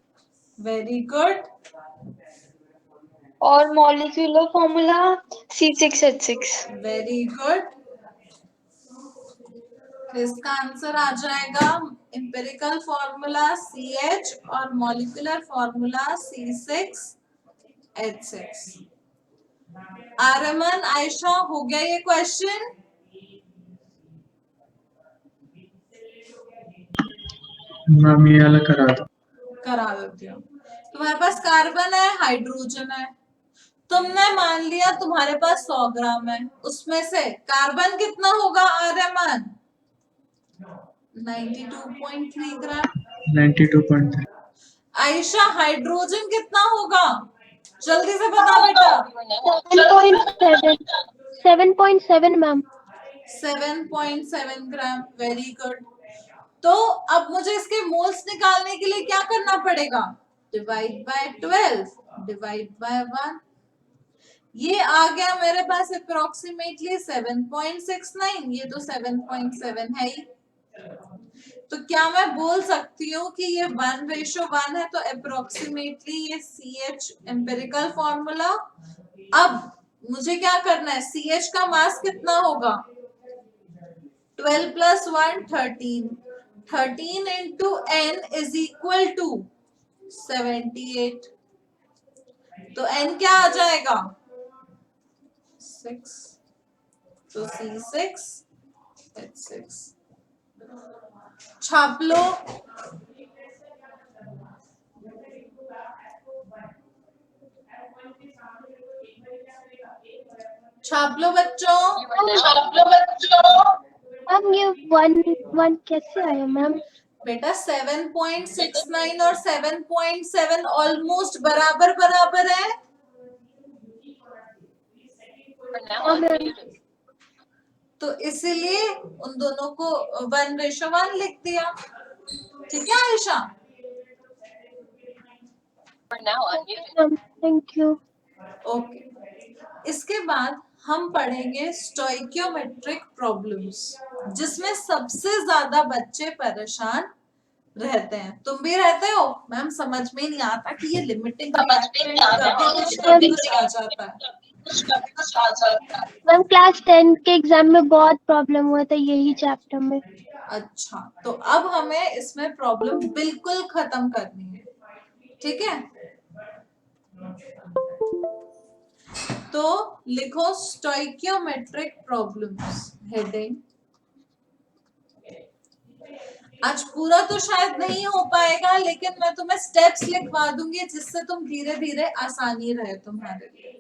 वेरी गुड। और molecular formula C6H6। Very good. इसका आंसर आ जाएगा एम्पिरिकल फॉर्मूला CH और molecular formula C6H6। Aryaman, Ayesha, हो गया ये क्वेश्चन? मैम ये अलग करा दो। करा देती हूँ। तुम्हारे पास कार्बन है, हाइड्रोजन है। तुमने मान लिया तुम्हारे पास 100 ग्राम है, उसमें से कार्बन कितना होगा आर्यमन? 92.3 ग्राम। 92.3। आयशा, हाइड्रोजन कितना होगा? जल्दी से बता बेटा। 7.7 मैम। 7.7 ग्राम। Very good. तो अब मुझे इसके मोल्स निकालने के लिए क्या करना पड़ेगा? Divide by 12, divide by 1। ये आ गया मेरे पास अप्रोक्सीमेटली 7.69। ये तो 7.7 है ही। तो क्या मैं बोल सकती हूँ कि ये 1:1 है, तो अप्रोक्सीमेटली ये CH एम्पिरिकल फॉर्मूला। अब मुझे क्या करना है, CH का मास कितना होगा, 12 + 1 13, 13 into N is equal to 78। तो N क्या आ जाएगा, 6, तो C6 H6। छाप लो। छाप लो बच्चों। मैम ये 1 कैसे आया मैम? बेटा 7.69 और 7.7 ऑलमोस्ट बराबर बराबर है। हाँ मैम। तो इसीलिए उन दोनों को 1:1 लिख दिया। ठीक है आयशा? Thank you. ओके। इसके बाद हम पढ़ेंगे स्टोइकियोमेट्रिक प्रॉब्लम्स, जिसमें सबसे ज्यादा बच्चे परेशान रहते हैं। तुम भी रहते हो? मैम समझ में नहीं आता कि ये लिमिटिंग रिएक्टेंट कभी कुछ आ जाता है। मैम क्लास 10 के एग्जाम में बहुत प्रॉब्लम हुआ था यही चैप्टर में। अच्छा, तो अब हमें इसमें प्रॉब्लम बिल्कुल खत्म करनी है। ठीक है, तो लिखो स्टोइकियोमेट्रिक प्रॉब्लम्स हेडिंग। आज पूरा तो शायद नहीं हो पाएगा, लेकिन मैं तुम्हें स्टेप्स लिखवा दूंगी जिससे तुम धीरे धीरे आसानी रहे तुम्हारे लिए।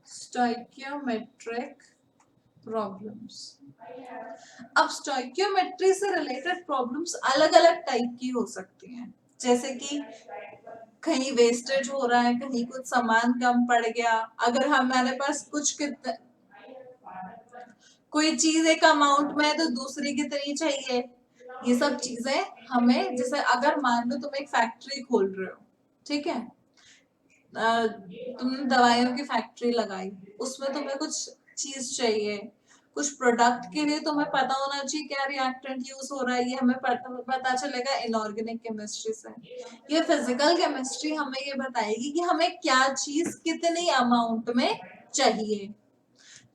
Stoichiometric problems. अब स्टोइकियोमेट्री से रिलेटेड प्रॉब्लम्स अलग अलग टाइप की हो सकती हैं, जैसे कि कहीं वेस्टेज हो रहा है, कहीं कुछ सामान कम पड़ गया, अगर हमारे पास कोई चीज एक अमाउंट में है तो दूसरी कितनी चाहिए, ये सब चीजें हमें, जैसे अगर मान लो तुम एक फैक्ट्री खोल रहे हो, ठीक है, तुमने दवाइयों की फैक्ट्री लगाई, उसमें तुम्हें कुछ चीज चाहिए, कुछ प्रोडक्ट के लिए तुम्हें पता होना चाहिए क्या रिएक्टेंट यूज हो रहा है, ये हमें पता चलेगा इनऑर्गेनिक केमिस्ट्री से। ये फिजिकल केमिस्ट्री हमें ये बताएगी कि हमें क्या चीज कितनी अमाउंट में चाहिए।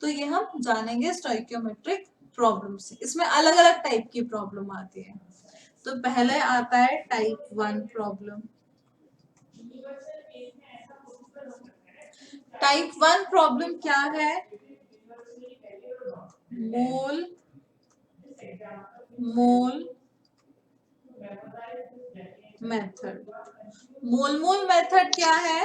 तो ये हम जानेंगे स्टोइकियोमेट्रिक प्रॉब्लम से। इसमें अलग अलग टाइप की प्रॉब्लम आती है। तो पहले आता है टाइप 1 प्रॉब्लम। टाइप 1 प्रॉब्लम क्या है, मोल मेथड। मोल मेथड क्या है,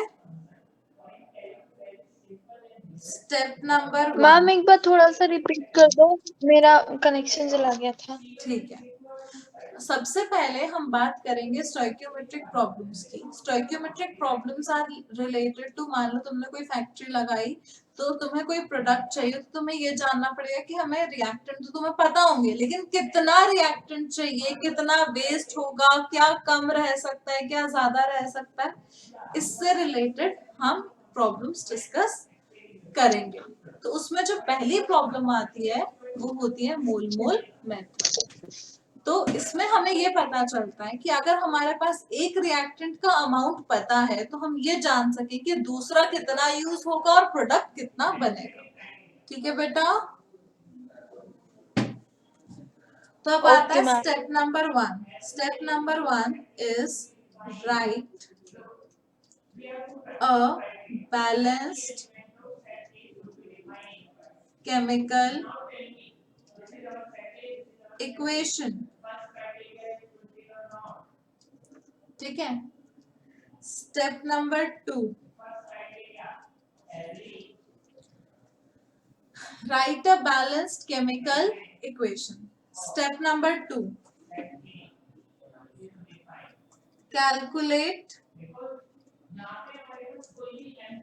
स्टेप नंबर 1। मैम एक बार थोड़ा सा रिपीट कर दो, मेरा कनेक्शन चला गया था। ठीक है, सबसे पहले हम बात करेंगे स्टोइकियोमेट्रिक प्रॉब्लम्स की। Stoichiometric problems are related to, मान लो तुमने कोई फैक्ट्री लगाई, तो तुम्हें कोई प्रोडक्ट चाहिए, तो तुम्हें ये जानना पड़ेगा कि हमें रिएक्टेंट तो तुम्हें पता होंगे, लेकिन कितना रिएक्टेंट चाहिए, कितना वेस्ट होगा, क्या कम रह सकता है, क्या ज्यादा रह सकता है, इससे रिलेटेड हम प्रॉब्लम्स डिस्कस करेंगे। तो उसमें जो पहली प्रॉब्लम आती है वो होती है मोल मेथड। तो इसमें हमें ये पता चलता है कि अगर हमारे पास एक रिएक्टेंट का अमाउंट पता है तो हम ये जान सके कि दूसरा कितना यूज होगा और प्रोडक्ट कितना बनेगा। ठीक है बेटा, तो अब आता है step number 1। Step number 1 is right a balanced chemical equation. ठीक है, step number 2, write a balanced chemical equation. Step number 2, calculate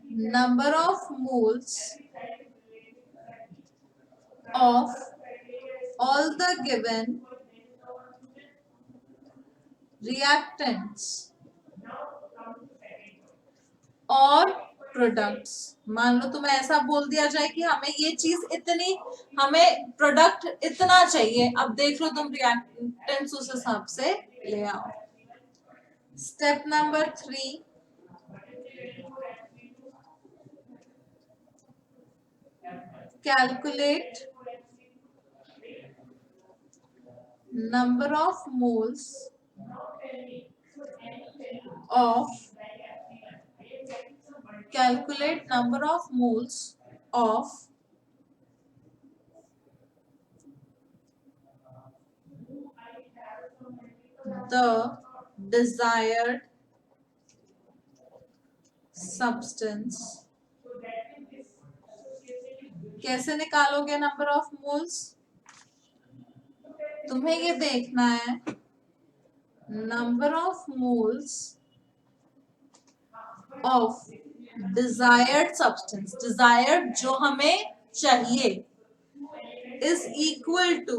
number of moles of all the given reactants or products. मान लो तुम्हें ऐसा बोल दिया जाए कि हमें ये चीज इतनी, हमें प्रोडक्ट इतना चाहिए, अब देख लो तुम रिएक्टेंट्स उस हिसाब से ले आओ। Step number 3, calculate number of moles of the desired substance। कैसे निकालोगे नंबर ऑफ मोल्स? तुम्हें ये देखना है number of moles of desired substance, desired जो हमें चाहिए, is equal to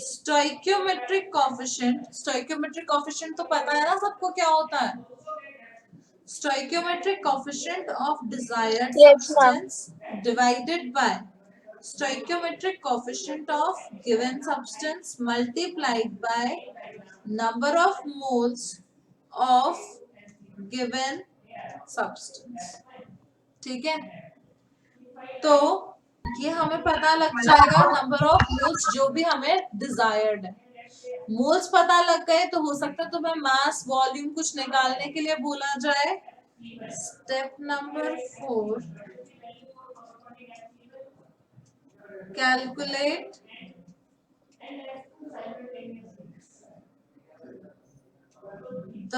stoichiometric coefficient. Stoichiometric coefficient तो पता है ना सबको क्या होता है? Stoichiometric coefficient of desired Yes, ma'am. substance divided by stoichiometric coefficient of given substance multiplied by number of moles of given substance। ठीक है, तो ये हमें पता लग जाएगा नंबर ऑफ मोल्स जो भी हमें डिजायर्ड है। मोल्स पता लग गए तो हो सकता है तुम्हें मास वॉल्यूम कुछ निकालने के लिए बोला जाए। Step number 4, calculate the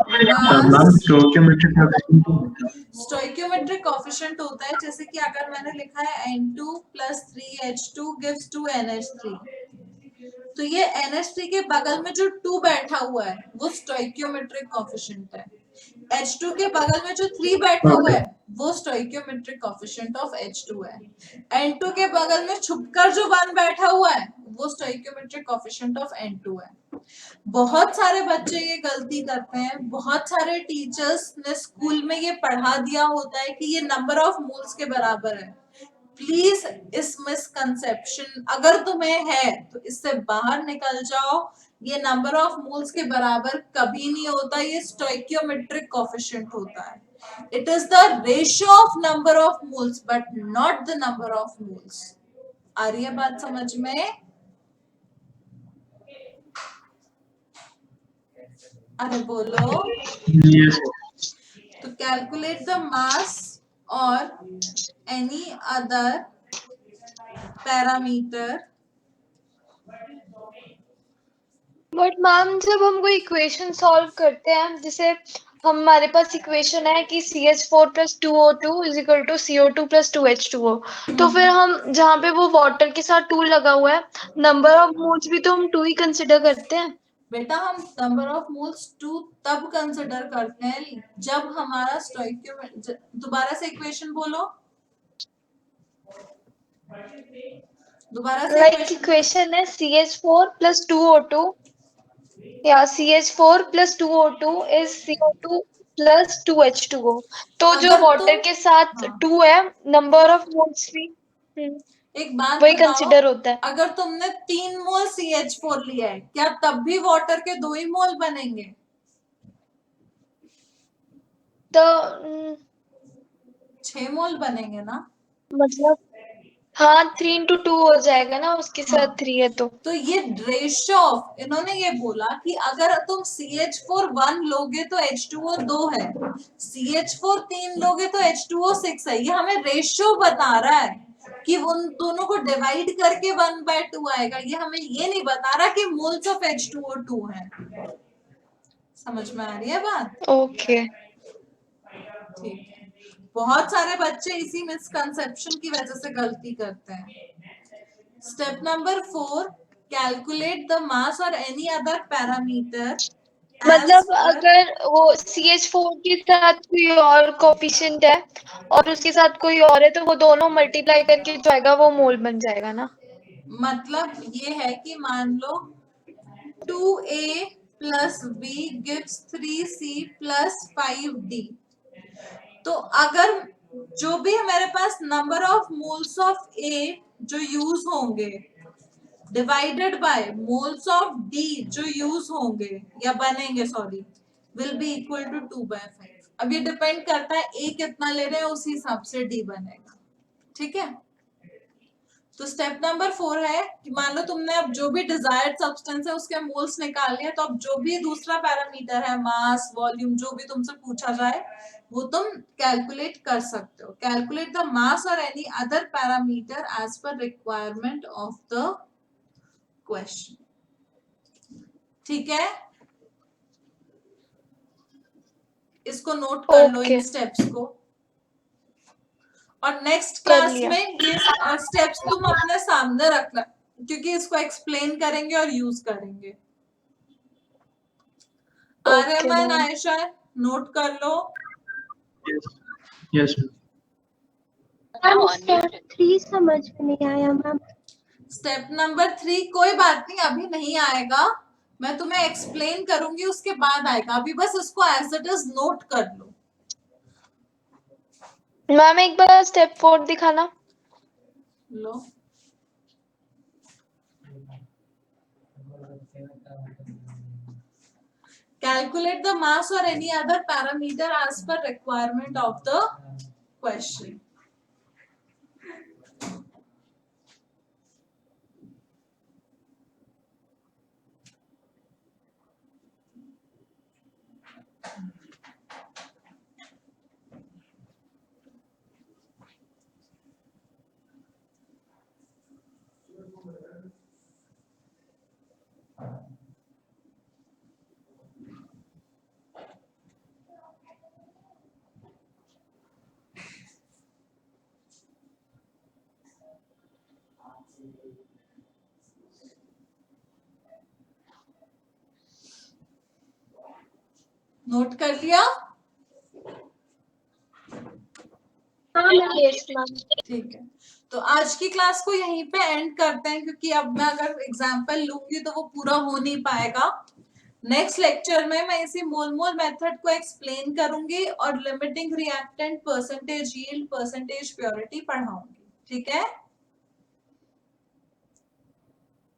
ma'am stoichiometric coefficient तो होता है। स्टोइकियोमेट्रिक कोएफिशिएंट होता है, जैसे कि अगर मैंने लिखा है N2 + 3H2 gives 2NH3, तो ये NH3 के बगल में जो 2 बैठा हुआ है वो स्टोइकियोमेट्रिक कोएफिशिएंट है। H2 के बगल में जो 3 बैठा हुआ है वो स्टोइकियोमेट्रिक कोएफिशिएंट ऑफ H2 है। N2 के बगल में छुपकर जो 1 बैठा हुआ है वो स्टोइकियोमेट्रिक कोएफिशिएंट ऑफ N2 है। बहुत सारे बच्चे ये गलती करते हैं, बहुत सारे टीचर्स ने स्कूल में ये पढ़ा दिया होता है कि ये नंबर ऑफ मोल्स के बराबर है। प्लीज इस मिसकंसेप्शन अगर तुम्हें है तो इससे बाहर निकल जाओ। ये नंबर ऑफ मोल्स के बराबर कभी नहीं होता, ये स्टोइकियोमेट्रिक कोएफिशिएंट होता है। It is the ratio of number of moles but not the number of moles. आ रही है बात समझ में? अरे बोलो। यस तो कैलकुलेट द मास और any other parameter. But ma'am जब हम कोई इक्वेशन सॉल्व करते हैं, जैसे हमारे पास इक्वेशन है कि CH4 + 2O2 = CO2 + 2H2O, तो फिर हम जहाँ पे वो वाटर के साथ 2 लगा हुआ है, नंबर ऑफ मोल्स भी तो हम 2 ही कंसिडर करते हैं। बेटा हम नंबर ऑफ मोल्स 2 तब कंसिडर करते हैं जब हमारा स्टोइकियोमेट्रिक, दोबारा से इक्वेशन बोलो, दोबारा से लाइक इक्वेशन है CH4 + 2O2 या CH4 + 2O2 is CO2 + 2H2O। तो जो अगर वाटर तुम- के साथ 2 है, नंबर ऑफ मोल्स भी एक बात वही बताओ, कंसिडर होता है। अगर तुमने 3 मोल CH4 लिया है, क्या तब भी वाटर के 2 ही मोल बनेंगे? तो 6 मोल बनेंगे ना? मतलब हाँ 3 × 2 हो जाएगा ना, उसके साथ 3 है तो ये रेशियो ऑफ, इन्होंने ये बोला कि अगर तुम CH4 1 लोगे तो H2O 2 है, CH4 3 लोगे तो H2O 6 है। ये हमें रेशियो बता रहा है कि उन दोनों को डिवाइड करके 1/2 आएगा। ये हमें ये नहीं बता रहा कि मोल्स ऑफ H2O 2 है। समझ में आ रही है बात? ओके। ठीक है, बहुत सारे बच्चे इसी मिसकंसेप्शन की वजह से गलती करते हैं। Step number 4, calculate the mass और एनी अदर पैरामीटर। मतलब अगर वो CH4 के साथ कोई और कोफिशिएंट है और उसके साथ कोई और है, तो वो दोनों मल्टीप्लाई करके जो आएगा वो मोल बन जाएगा ना। मतलब ये है कि मान लो 2A plus B gives 3C plus 5D। तो अगर जो भी हमारे पास number of moles of A जो यूज होंगे divided by moles of D जो यूज होंगे या बनेंगे sorry will be equal to 2/5। अब ये डिपेंड करता है ए कितना ले रहे हैं उसी हिसाब से डी बनेगा। ठीक है, तो स्टेप नंबर 4 है कि मान लो तुमने अब जो भी डिजायर्ड सब्सटेंस है उसके मोल्स निकाल लिए, तो अब जो भी दूसरा पैरामीटर है मास वॉल्यूम जो भी तुमसे पूछा जाए वो तुम कैलकुलेट कर सकते हो। कैलकुलेट द मास और any other parameter as per requirement of the question. ठीक है, इसको नोट कर लो इन स्टेप्स को, और नेक्स्ट क्लास में ये स्टेप्स तुम अपने सामने रखना क्योंकि इसको एक्सप्लेन करेंगे और यूज करेंगे। आर्यमन आयशा नोट कर लो। यस मैम स्टेप 3 समझ में नहीं आया मैम। स्टेप नंबर 3 कोई बात नहीं, अभी नहीं आएगा, मैं तुम्हें एक्सप्लेन करूंगी उसके बाद आएगा। अभी बस इसको एज इट इज नोट कर लो। मैम एक बार स्टेप 4 दिखाना। लो, calculate the mass or any other parameter as per requirement of the question। Note कर लिया? ठीक है, तो आज की क्लास को यहीं पे एंड करते हैं क्योंकि अब मैं अगर एग्जाम्पल लूंगी तो वो पूरा हो नहीं पाएगा। नेक्स्ट लेक्चर में मैं इसी मोल मोल मेथड को एक्सप्लेन करूंगी और limiting reactant, percentage yield, percentage purity पढ़ाऊंगी। ठीक है,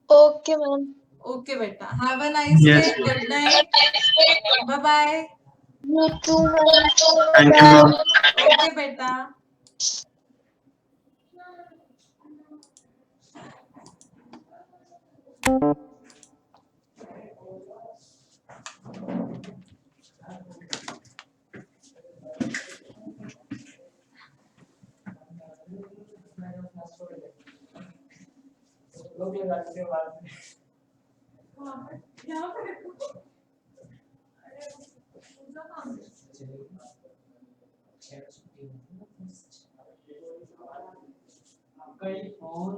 ओके मैम। ओके बेटा, have a nice day, good night, bye bye. You too ma'am. Thank you ma'am. Okay बेटा। आपका ये फोन